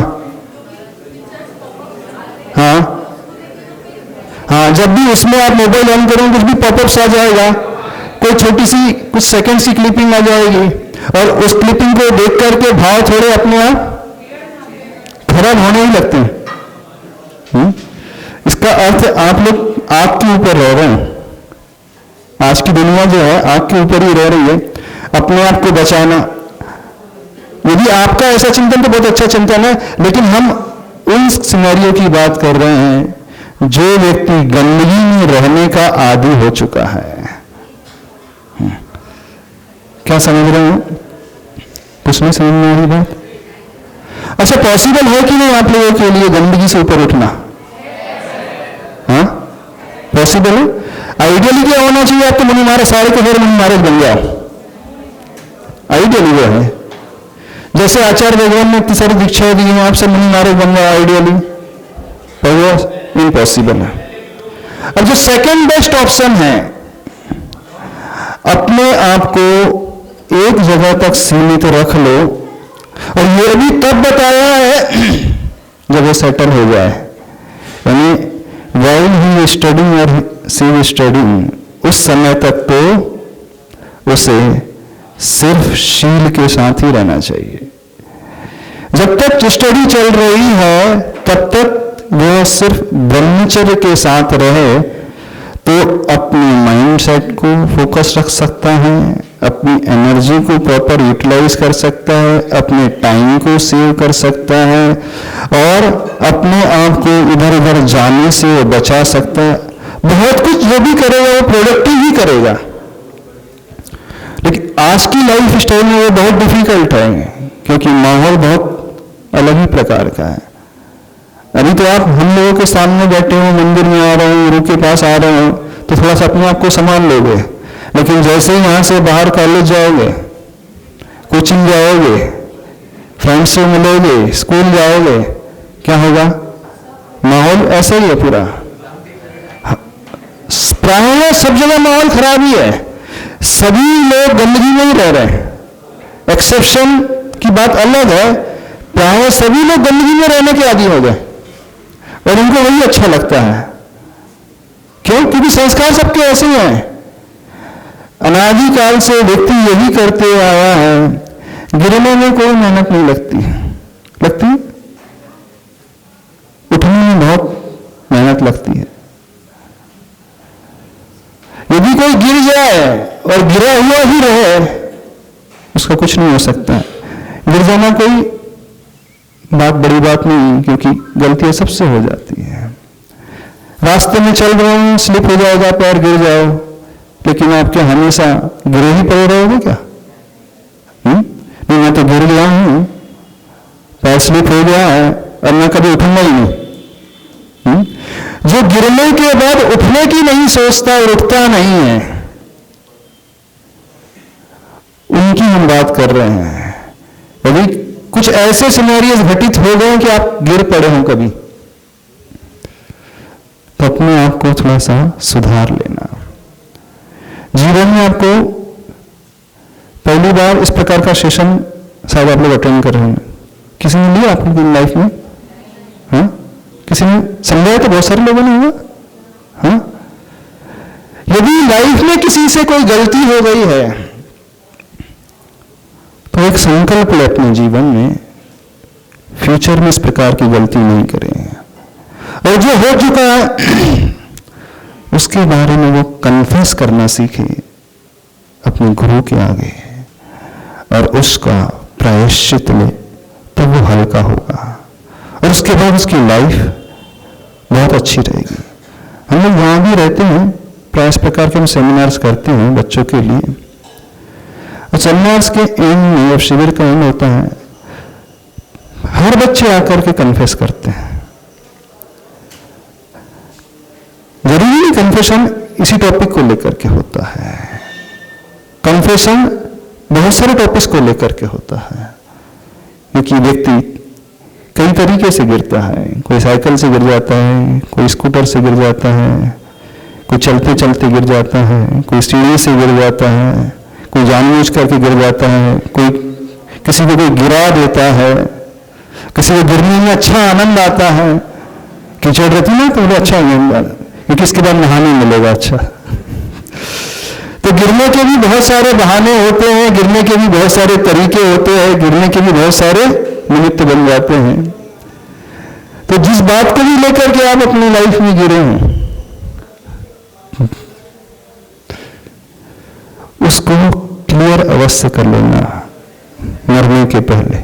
हाँ हाँ, जब भी उसमें आप मोबाइल ऑन करोगे कुछ भी पॉपअप्स आ जाएगा, कोई छोटी सी कुछ सेकंड की क्लिपिंग आ जाएगी और उस क्लिपिंग को देख करके भाव थोड़े अपने आप खराब होने ही लगते हैं। इसका अर्थ आप लोग आग के ऊपर रह रहे हैं। आज की दुनिया जो है आग के ऊपर ही रह रही है। अपने आप को बचाना, यदि आपका ऐसा चिंतन तो बहुत अच्छा चिंतन है, लेकिन हम उन सिनेरियो की बात कर रहे हैं जो व्यक्ति गंदगी में रहने का आदी हो चुका है। क्या समझ रहे हैं? कुछ नहीं समझ में आ रही बात? अच्छा, पॉसिबल है कि नहीं आप लोगों के लिए गंदगी से ऊपर उठना? हाँ पॉसिबल है। आइडियली क्या होना चाहिए? आपको मुनि महाराज सारे के सारे मुनि महाराज बन जाओ। आइडियली वो है, जैसे आचार्य भगवान ने इतनी सारी दीक्षाएं दी हैं, आप सब मुनि महाराज बन जाओ आइडियली, पर वो इम्पॉसिबल है। अब जो सेकंड बेस्ट ऑप्शन है, अपने आप को एक जगह तक सीमित रख लो, और ये भी तब बताया है जब वो सेटल हो जाए, यानी while he is studying or she is studying, उस समय तक तो उसे सिर्फ शील के साथ ही रहना चाहिए। जब तक स्टडी चल रही है तब तक वो सिर्फ ब्रह्मचर्य के साथ रहे तो अपनी माइंडसेट को फोकस रख सकता है, अपनी एनर्जी को प्रॉपर यूटिलाइज कर सकता है, अपने टाइम को सेव कर सकता है और अपने आप को इधर उधर जाने से वो बचा सकता है। बहुत कुछ जो भी करेगा वो प्रोडक्टिव ही करेगा। लेकिन आज की लाइफ स्टाइल में वो बहुत डिफिकल्ट है, क्योंकि माहौल बहुत अलग ही प्रकार का है। अभी तो आप हम लोगों के सामने बैठे हो, मंदिर में आ रहे हो, गुरु के पास आ रहे हो, तो थोड़ा सा अपने आप को संभाल लोगे। लेकिन जैसे ही यहां से बाहर कॉलेज जाओगे, कोचिंग जाओगे, फ्रेंड्स से मिलोगे, स्कूल जाओगे, क्या होगा? माहौल ऐसा ही है पूरा। प्राय सब जगह माहौल खराब ही है, सभी लोग गंदगी में ही रह रहे हैं। एक्सेप्शन की बात अलग है, प्राय सभी लोग गंदगी में रहने के आदी हो गए और उनको वही अच्छा लगता है। क्यों? क्योंकि संस्कार सबके ऐसे ही हैं। अनादिकाल से व्यक्ति यही करते आया है। गिरने में कोई मेहनत नहीं लगती उठने में बहुत मेहनत लगती है। यदि कोई गिर जाए और गिरा हुआ ही रहे, उसका कुछ नहीं हो सकता। गिर जाना कोई बड़ी बात नहीं, क्योंकि गलतियां सबसे हो जाती है। रास्ते में चल रहे हो, स्लिप हो जाएगा, पैर गिर जाओ, लेकिन आप क्या हमेशा गिरे ही पड़े रहोगे क्या? नहीं, मैं तो गिर गया हूं, पैर स्लिप हो गया है और मैं कभी उठूंगा ही नहीं। जो गिरने के बाद उठने की नहीं सोचता और उठता नहीं है, उनकी हम बात कर रहे हैं। यदि कुछ ऐसे सिनेरियोस घटित हो गए कि आप गिर पड़े हो कभी, तो अपने आप को थोड़ा सा सुधार लेना। जीवन में आपको पहली बार इस प्रकार का सेशन शायद आप लोग अटेंड कर रहे हैं। किसी ने लिया आपकी लाइफ में? हाँ, किसी ने समझाया? तो बहुत सारे लोगों ने हुआ। हाँ, यदि लाइफ में किसी से कोई गलती हो गई है तो एक संकल्प ले अपने जीवन में, फ्यूचर में इस प्रकार की गलती नहीं करें, और जो हो चुका है उसके बारे में वो कन्फेस करना सीखे अपने गुरु के आगे, और उसका प्रायश्चित ले, तब वो हल्का होगा और उसके बाद उसकी लाइफ बहुत अच्छी रहेगी। हम लोग वहां भी रहते हैं, प्राय इस प्रकार के हम सेमिनार्स करते हैं बच्चों के लिए, और सेमिनार्स के एंड में, जब शिविर का एंड होता है, हर बच्चे आकर के कन्फेस करते हैं। जरूरी नहीं कन्फेशन इसी टॉपिक को लेकर के होता है, कन्फेशन बहुत सारे टॉपिक्स को लेकर के होता है, क्योंकि व्यक्ति कई तरीके से गिरता है, कोई साइकिल से गिर जाता है, कोई स्कूटर से गिर जाता है, कोई चलते चलते गिर जाता है, कोई सीढ़ी से गिर जाता है, कोई जानबूझ करके गिर जाता है, कोई किसी को कोई गिरा देता है, किसी को गिरने में अच्छा आनंद आता है, कीचड़ रहती ना तो अच्छा आनंद आता है, क्योंकि इसके बाद नहाने मिलेगा अच्छा। तो गिरने के भी बहुत सारे बहाने होते हैं, गिरने के भी बहुत सारे तरीके होते हैं, गिरने के भी बहुत सारे निमित्त बन जाते हैं। तो जिस बात को भी लेकर के आप अपनी लाइफ में गिरे हैं, उसको क्लियर अवश्य कर लेना मरने के पहले।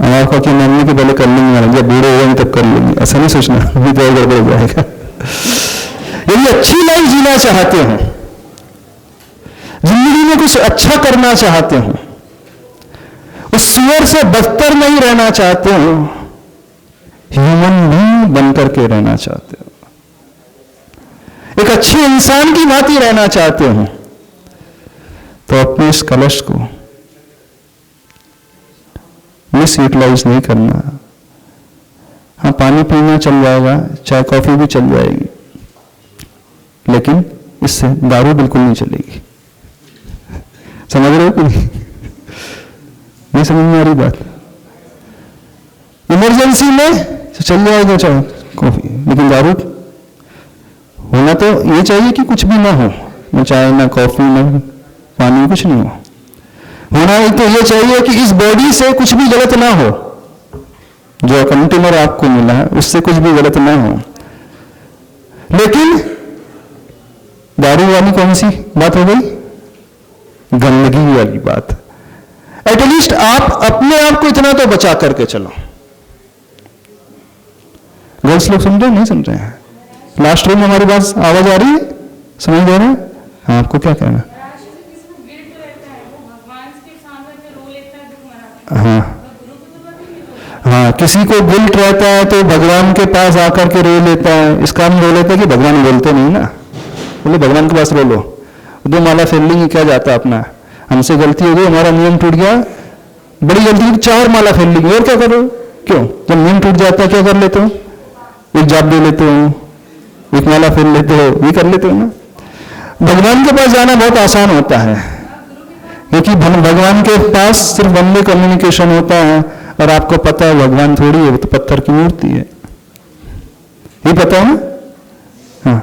आपका कि मरने के पहले कर लेंगे, जब बूढ़े हो तब कर लेंगे, ऐसा नहीं सोचना, अभी तो गड़बड़ हो जाएगा। यदि अच्छी लाइफ जीना चाहते हो, जिंदगी में कुछ अच्छा करना चाहते हो, उस सुअर से बदतर नहीं रहना चाहते हो, ह्यूमन बीइंग बनकर के रहना चाहते हो, एक अच्छे इंसान की भांति रहना चाहते हो, तो अपने इस कलश को मिस यूटिलाइज नहीं करना। हाँ, पानी पीना चल जाएगा, चाय कॉफी भी चल जाएगी, लेकिन इससे दारू बिल्कुल नहीं चलेगी। समझ रहे हो कि नहीं समझ में आ रही बात? इमरजेंसी में तो चल जाएगा चाहे कॉफी, लेकिन दारू होना तो ये चाहिए कि कुछ भी ना हो, ना चाय ना कॉफी ना पानी, कुछ नहीं हो। होना तो ये चाहिए कि इस बॉडी से कुछ भी गलत ना हो, जो कंटेनर आपको मिला है उससे कुछ भी गलत ना हो। लेकिन दारू वाली कौन सी बात हो गई? गंदगी वाली बात। एटलीस्ट आप अपने आप को इतना तो बचा करके चलो। गर्ल्स लोग सुन रहे हैं नहीं सुन रहे हैं? लास्ट रूम में हमारी बात आवाज आ रही है, समझ दे रहे हैं? हाँ, आपको क्या कहना? हाँ हाँ, किसी को गिल्ट रहता है तो भगवान के पास आकर के रो लेता है। इसका हम रो लेते हैं कि भगवान बोलते नहीं ना, बोले भगवान के पास रो लो, 2 माला फेर लेंगे, क्या जाता अपना, हमसे गलती हो गई, हमारा नियम टूट गया, बड़ी गलती, 4 माला फेर लेंगे, और क्या करो? क्यों? जब नियम टूट जाता है क्या कर लेते हो? एक जाप दे लेते हो, एक माला फेर लेते हो, ये कर लेते हो ना। भगवान के पास जाना बहुत आसान होता है, क्योंकि भगवान के पास सिर्फ वन वे कम्युनिकेशन होता है, और आपको पता है भगवान थोड़ी है, वो तो पत्थर की मूर्ति है, ये पता है ना? हाँ,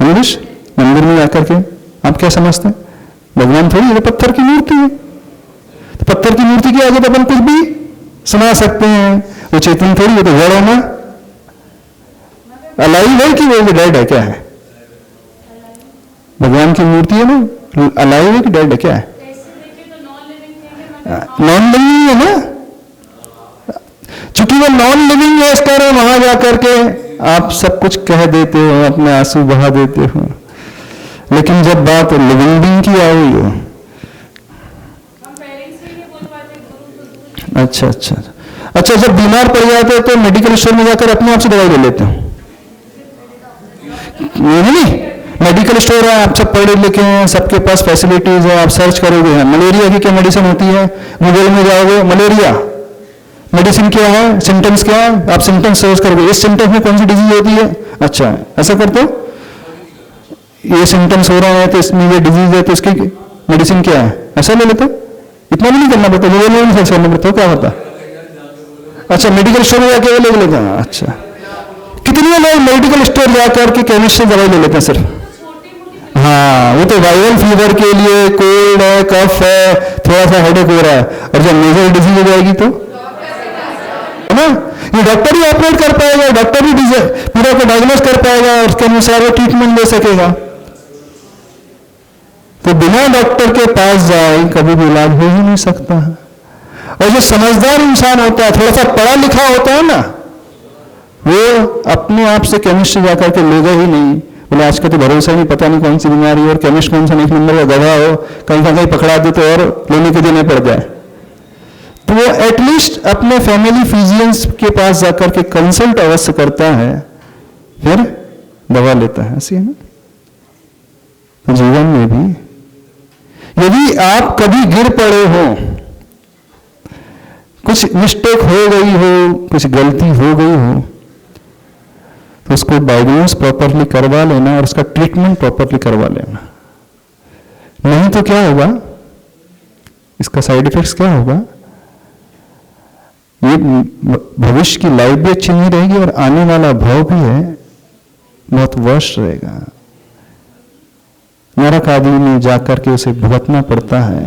इंग्लिश मंदिर में जाकर के आप क्या समझते हैं? भगवान थोड़ी है, पत्थर की मूर्ति है। तो पत्थर की मूर्ति के आगे तो अपन कुछ भी सुना सकते हैं, वो चेतन थोड़ी है, तो जड़ है ना, अलाइव है कि वो डेड है, क्या है? भगवान की मूर्ति है ना, अलाइव है कि डेड है, क्या है? नॉन लिविंग है ना, चूंकि वो नॉन लिविंग है, इस कारण वहां जाकर के आप सब कुछ कह देते हो, अपने आंसू बहा देते हो। लेकिन जब बात लिविंग बीइंग की आई हो, अच्छा अच्छा अच्छा, जब बीमार पड़ जाते हो तो मेडिकल स्टोर में जाकर अपने आप से दवाई ले लेते हो? नहीं, मेडिकल स्टोर है, आप सब पढ़े लिखे हैं, सबके पास फैसिलिटीज है, आप सर्च करोगे मलेरिया की क्या मेडिसिन होती है, गूगल में जाओगे मलेरिया मेडिसिन क्या है, सिम्टम्स क्या है, आप सिम्टम्स सर्च करोगे, इस सिम्टम्स में कौन सी डिजीज होती है, अच्छा ऐसा करते हो, ये सिम्टम्स हो रहे हैं तो इसमें ये डिजीज है तो इसकी मेडिसिन क्या है, ऐसा ले लेते? इतना भी नहीं करना पड़ता, गूगल में नहीं सर्च करना पड़ता, क्या होता? अच्छा, मेडिकल स्टोर में जाके वो ले लेते हैं। अच्छा, कितने लोग मेडिकल स्टोर जाकर के केमिस्ट से दवाई ले लेते हैं सिर्फ? हाँ, वो तो वायरल फीवर के लिए, कोल्ड है, कफ है, थोड़ा सा हेडेक हो रहा है, और जब मेजर डिजीज हो जाएगी तो है ना, ये डॉक्टर ही ऑपरेट कर पाएगा, डॉक्टर ही पूरा को डायग्नोस कर पाएगा और उसके अनुसार वो ट्रीटमेंट दे सकेगा। तो बिना डॉक्टर के पास जाए कभी भी इलाज हो ही नहीं सकता है। और जो समझदार इंसान होता है, थोड़ा सा पढ़ा लिखा होता है ना, वो अपने आप से केमिस्ट जाकर के लेगा ही नहीं, बोले आज का तो भरोसा नहीं, पता नहीं कौन सी बीमारी है, और केमिस्ट कौन सा एक नंबर का गधा हो, कहीं का कहीं पकड़ा दे तो और लेने के देने पड़ जाए। तो वो एटलीस्ट अपने फैमिली फिजिशियंस के पास जाकर के कंसल्ट अवश्य करता है, फिर दवा लेता है। ऐसी है ना, तो जीवन में भी यदि आप कभी गिर पड़े हो, कुछ मिस्टेक हो गई हो, कुछ गलती हो गई हो, तो उसको डायग्नोस प्रॉपरली करवा लेना और उसका ट्रीटमेंट प्रॉपरली करवा लेना। नहीं तो क्या होगा, इसका साइड इफेक्ट्स क्या होगा, ये भविष्य की लाइफ भी अच्छी नहीं रहेगी और आने वाला भाव भी है बहुत वर्ष रहेगा। नरक आदि में जाकर के उसे भुगतना पड़ता है,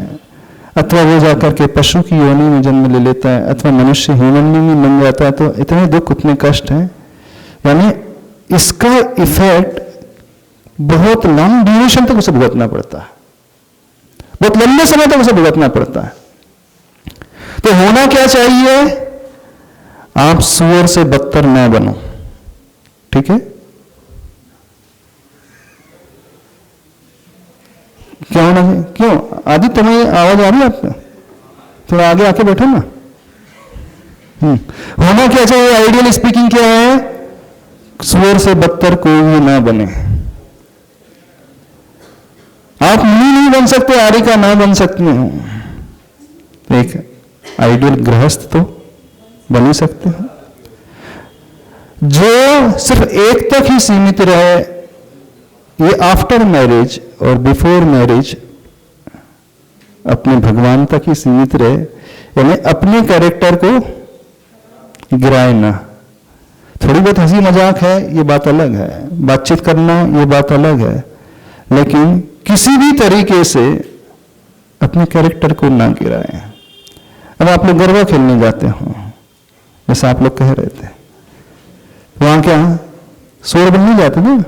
अथवा वो जाकर के पशु की योनि में जन्म ले लेता है, अथवा मनुष्य ह्यूमन में बन जाता है। तो इतने दुख, इतने कष्ट हैं, यानी इसका इफेक्ट बहुत लॉन्ग ड्यूरेशन तक उसे भुगतना पड़ता है, बहुत लंबे समय तक उसे भुगतना पड़ता है। तो होना क्या चाहिए, आप सुअर से बदतर न बनो, ठीक है। क्या होना है, क्यों आदि तुम्हें आवाज आ रही है आपको, थोड़ा आगे आके बैठो ना। होना क्या चाहिए, आइडियल स्पीकिंग क्या है, सुअर से बदतर कोई भी ना बने। आप मुनि नहीं बन सकते, आर्य का ना बन सकते हो, एक आइडियल गृहस्थ तो बन ही सकते हो, जो सिर्फ एक तक ही सीमित रहे। ये आफ्टर मैरिज और बिफोर मैरिज अपने भगवान तक ही सीमित रहे, यानी अपने कैरेक्टर को गिराए ना। थोड़ी बहुत हंसी मजाक है, ये बात अलग है, बातचीत करना ये बात अलग है, लेकिन किसी भी तरीके से अपने कैरेक्टर को ना गिराए। अब आप लोग गरबा खेलने जाते हो, जैसा आप लोग कह रहे थे, वहां क्या शोर बनने जाते ना,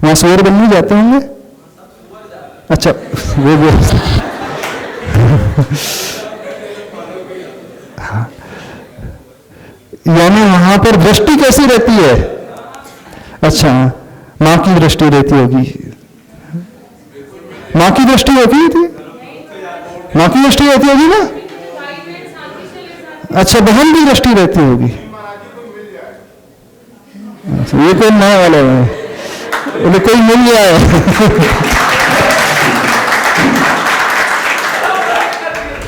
वहां शोर बनने जाते होंगे। अच्छा वो यानी वहां पर दृष्टि कैसी रहती है, अच्छा मां की दृष्टि रहती होगी, मां की दृष्टि होती थी, मां की दृष्टि रहती होगी ना। अच्छा बहन की दृष्टि रहती होगी। अच्छा, ये कोई नया वाला है, कोई मिल जाए।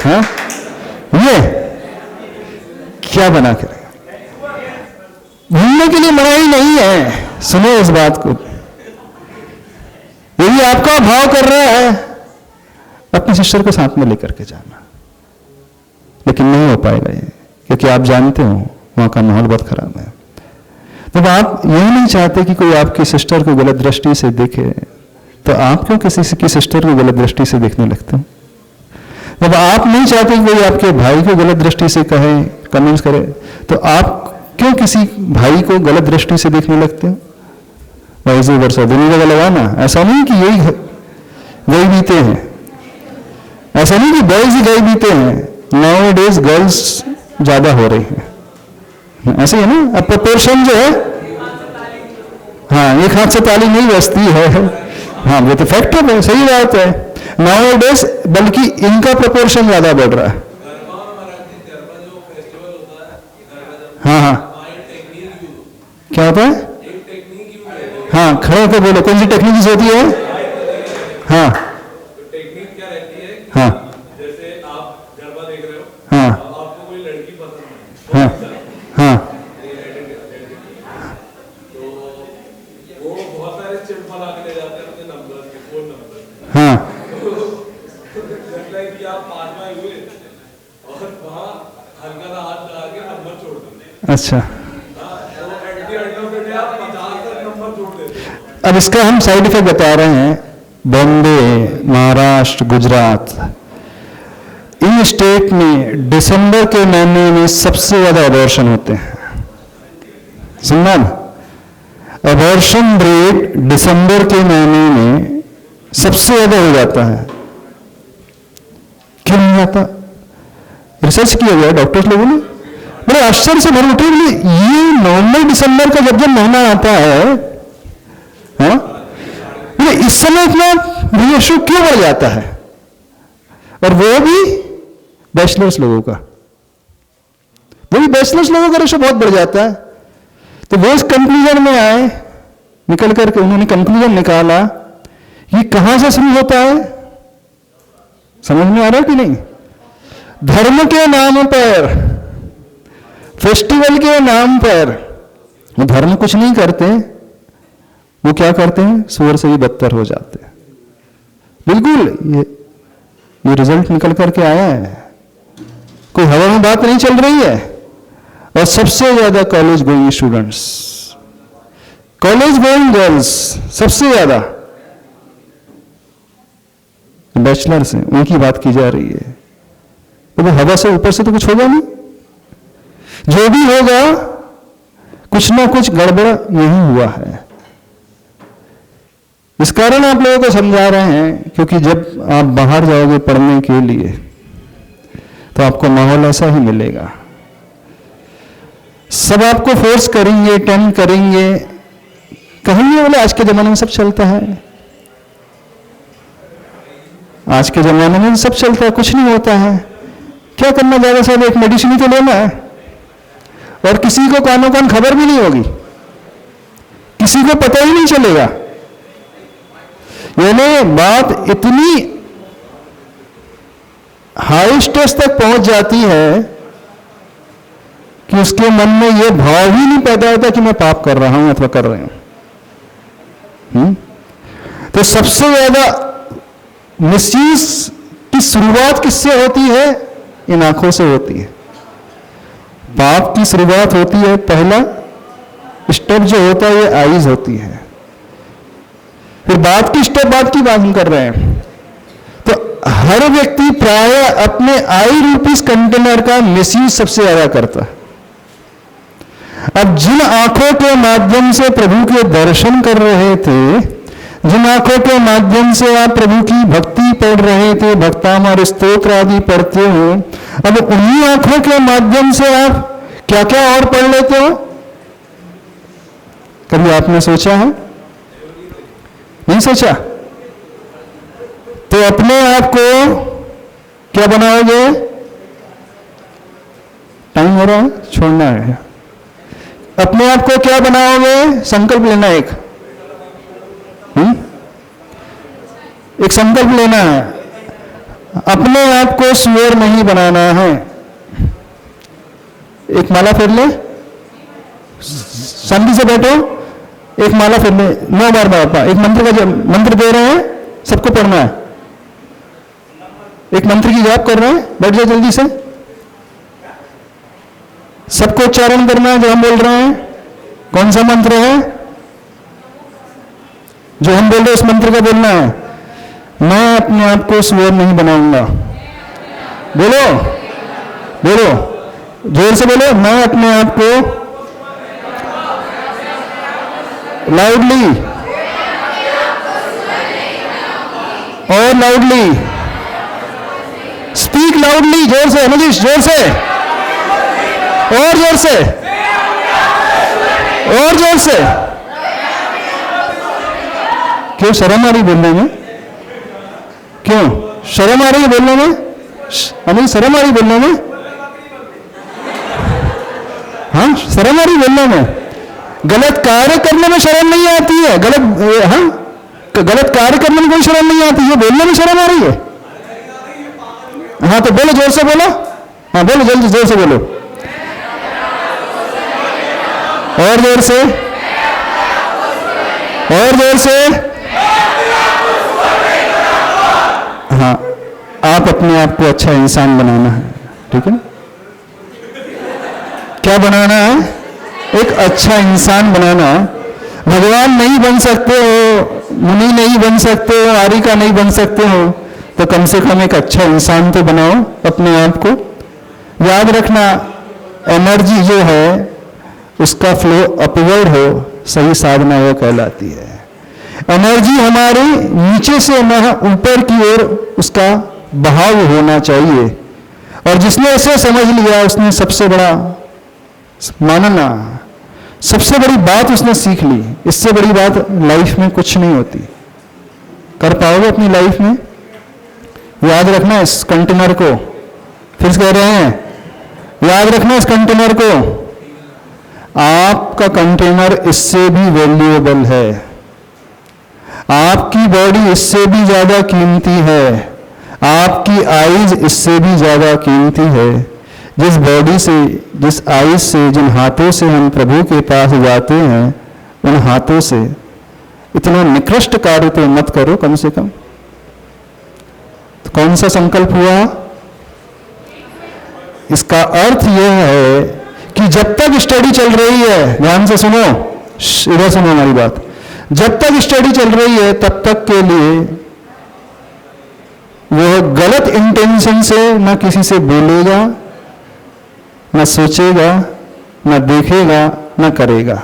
हाँ ये क्या बना कर, घूमने के लिए मनाही नहीं है। सुनो इस बात को, यदि आपका भाव कर रहा है अपने सिस्टर को साथ में लेकर के जाना, लेकिन नहीं हो पाएगा ये, क्योंकि आप जानते हो वहां का माहौल बहुत खराब है। जब आप यही नहीं चाहते कि कोई आपकी सिस्टर को गलत दृष्टि से देखे, तो आप क्यों किसी की सिस्टर को गलत दृष्टि से देखने लगते हो? जब आप नहीं चाहते कि कोई आपके भाई को गलत दृष्टि से कहे, कमेंट्स करे, तो आप क्यों किसी भाई को गलत दृष्टि से देखने लगते हो? वैसे वर्षा दोनों जगह लगाना। ऐसा नहीं कि यही गई बीते हैं, ऐसा नहीं कि बॉयज ही गई बीते हैं, नाउ डेज गर्ल्स ज्यादा हो रही हैं, ऐसे है ना। अब प्रोपोर्शन जो है, हाँ एक हाथ से ताली नहीं बजती है, हाँ वो तो फैक्ट है, सही बात है। नाउ डेज बल्कि इनका प्रोपोर्शन ज्यादा बढ़ रहा है। हाँ हाँ क्या होता है, हाँ खड़े होकर बोलो, कौन सी टेक्निक होती है? हाँ टेक्निक क्या रहती है, हाँ जैसे आप गरबा देख रहे हो, हाँ आपको कोई लड़की पसंद है, हाँ हाँ तो वो बहुत सारे चिप बना के ले जाते हैं अपने नंबर के, फोन नंबर। हाँ कि आप पास में हुए और वहाँ हल्का सा हाथ लगा के नंबर छोड़ देते। अच्छा तो at the end of the day आप 50 नंबर जोड़ देते हैं। अब इसका हम साइड इफेक्ट बता रहे हैं। बॉम्बे, महाराष्ट्र, गुजरात, इन स्टेट में दिसंबर के महीने में सबसे ज्यादा अबॉर्शन होते हैं। सुनना, अबॉर्शन रेट दिसंबर के महीने में सबसे ज्यादा हो जाता है। क्यों नहीं जाता? रिसर्च किया गया डॉक्टर्स लोगों ने, बड़े आश्चर्य से भर उठे। ये नवंबर दिसंबर का जब महीना आता है, इस समय इतना रेशो क्यों बढ़ जाता है? और वो भी बैचलर्स लोगों का, वो भी बैचलर्स लोगों का रेशो बहुत बढ़ जाता है। तो वो इस कंक्लूजन में आए, निकल करके उन्होंने कंक्लूजन निकाला, ये कहां से शुरू होता है? समझ में आ रहा है कि नहीं? धर्म के नाम पर, फेस्टिवल के नाम पर वो धर्म कुछ नहीं करते, वो क्या करते हैं? सुअर से भी बदतर हो जाते हैं। बिल्कुल ये रिजल्ट निकल करके आया है, कोई हवा में बात नहीं चल रही है। और सबसे ज्यादा college going students, college going girls सबसे ज्यादा बैचलर्स हैं, उनकी बात की जा रही है। तो वो हवा से ऊपर से तो कुछ होगा नहीं, जो भी होगा कुछ ना कुछ गड़बड़ यही हुआ है। इस कारण आप लोगों को समझा रहे हैं, क्योंकि जब आप बाहर जाओगे पढ़ने के लिए तो आपको माहौल ऐसा ही मिलेगा। सब आपको फोर्स करेंगे, टेम्प करेंगे, कहेंगे बोले आज के जमाने में सब चलता है, आज के जमाने में सब चलता है, कुछ नहीं होता है, क्या करना ज्यादा साहब, एक मेडिसिन ही तो लेना है। और किसी को कानों कान खबर भी नहीं होगी, किसी को पता ही नहीं चलेगा। यानी बात इतनी हाई स्टेज तक पहुंच जाती है कि उसके मन में यह भाव ही नहीं पैदा होता कि मैं पाप कर रहा हूं अथवा कर रहे हूं। तो सबसे ज्यादा मिसयूज की शुरुआत किससे होती है? इन आंखों से होती है। पाप की शुरुआत होती है, पहला स्टेप जो होता है ये आईज होती है। फिर बाद की स्टेप, बाद की बात हम कर रहे हैं। तो हर व्यक्ति प्राय अपने आई रूपी कंटेनर का मिसयूज सबसे ज्यादा करता है। अब जिन आंखों के माध्यम से प्रभु के दर्शन कर रहे थे, जिन आंखों के माध्यम से आप प्रभु की भक्ति पढ़ रहे थे, भक्तामर स्तोत्र आदि पढ़ते हो, अब उन्हीं आंखों के माध्यम से आप क्या क्या और पढ़ लेते हो? कभी आपने सोचा है? नहीं सोचा? तो अपने आप को क्या बनाओगे? टाइम हो रहा है, छोड़ना है। अपने आप को क्या बनाओगे? संकल्प लेना एक संकल्प लेना है। अपने आप को सुअर नहीं बनाना है। एक माला फेर ले, शांति से बैठो, एक माला फेर ले 9 बार बापा। एक मंत्र का मंत्र दे रहे हैं, सबको पढ़ना है। एक मंत्र की जाप कर रहे हैं, बैठ जाओ जल्दी से। सबको उच्चारण करना है जो हम बोल रहे हैं। कौन सा मंत्र है? जो हम बोल रहे हैं उस मंत्र का बोलना है। मैं अपने आप को सुअर नहीं बनाऊंगा। बोलो बोलो, जोर से बोलो, मैं अपने आप को, लाउडली और लाउडली, स्पीक लाउडली, जोर से अनुदिश, जोर से और जोर से और जोर से। क्यों शर्म आ रही बोलने में? क्यों शर्म आ रही है बोलने में? हमें शर्म आ रही बोलने में? हाँ, शर्म आ रही बोलने में। गलत कार्य करने में शर्म नहीं आती है। गलत कार्य करने में कोई शर्म नहीं आती है, बोलने में शर्म आ रही है। हाँ तो बोलो, जोर से बोलो। हाँ बोलो, जल्दी जोर से बोलो, और जोर से और जोर से। हाँ, आप अपने आप को अच्छा इंसान बनाना है, ठीक है? क्या बनाना है? एक अच्छा इंसान बनाना। भगवान नहीं बन सकते हो, मुनि नहीं बन सकते हो, आर्यिका नहीं बन सकते हो, तो कम से कम एक अच्छा इंसान तो बनाओ अपने आप को। याद रखना, एनर्जी जो है उसका फ्लो अपवर्ड हो, सही साधना वो कहलाती है। एनर्जी हमारे नीचे से ऊपर की ओर उसका बहाव होना चाहिए, और जिसने इसे समझ लिया उसने सबसे बड़ा मानना, सबसे बड़ी बात उसने सीख ली। इससे बड़ी बात लाइफ में कुछ नहीं होती। कर पाओगे अपनी लाइफ में? याद रखना इस कंटेनर को, फिर कह रहे हैं, याद रखना इस कंटेनर को, आपका कंटेनर इससे भी वैल्यूएबल है, आपकी बॉडी इससे भी ज्यादा कीमती है, आपकी आईज इससे भी ज्यादा कीमती है। जिस बॉडी से, जिस आईज से, जिन हाथों से हम प्रभु के पास जाते हैं, उन हाथों से इतना निकृष्ट कार्य तो मत करो कम से कम। तो कौन सा संकल्प हुआ? इसका अर्थ यह है कि जब तक स्टडी चल रही है, ध्यान से सुनो, इधर सुनो हमारी बात, जब तक स्टडी चल रही है तब तक के लिए वह गलत इंटेंशन से न किसी से बोलेगा, न सोचेगा, न देखेगा, न करेगा।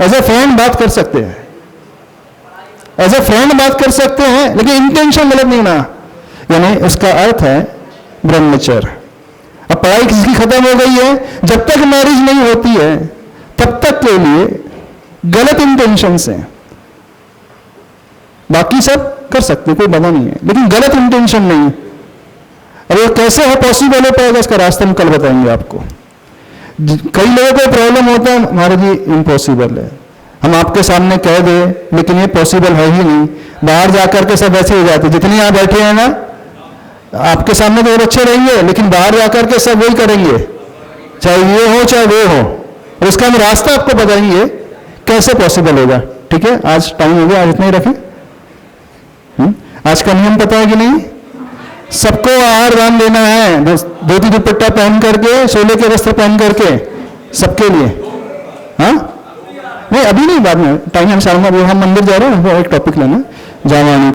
एज ए फ्रेंड बात कर सकते हैं, एज ए फ्रेंड बात कर सकते हैं, लेकिन इंटेंशन गलत नहीं होना। यानी उसका अर्थ है ब्रह्मचर्य। अब पढ़ाई किसकी खत्म हो गई है, जब तक मैरिज नहीं होती है तब तक के लिए गलत इंटेंशन से, बाकी सब कर सकते, कोई बाधा नहीं है, लेकिन गलत इंटेंशन नहीं। अब ये कैसे है पॉसिबल हो पाएगा, इसका रास्ता हम कल बताएंगे आपको। कई लोगों को प्रॉब्लम होता है, हमारे लिए इम्पॉसिबल है, हम आपके सामने कह दे, लेकिन ये पॉसिबल है ही नहीं। बाहर जाकर के सब ऐसे हो जाते, जितने यहाँ बैठे हैं ना, आपके सामने तो और अच्छे रहेंगे, लेकिन बाहर जाकर के सब वही करेंगे, चाहे ये हो चाहे वो हो। उसका हम रास्ता आपको बताएंगे कैसे पॉसिबल होगा। ठीक है, आज टाइम हो गया, आज इतना ही रखें। आज का नियम पता है कि नहीं? सबको आहार दान देना है, धोती दुपट्टा पहन करके, सोले के वस्त्र पहन करके, सबके लिए। हाँ नहीं, अभी नहीं, बाद में टाइम हम सामने, वो हम मंदिर जा रहे हैं, वो एक टॉपिक लेना, जावानी।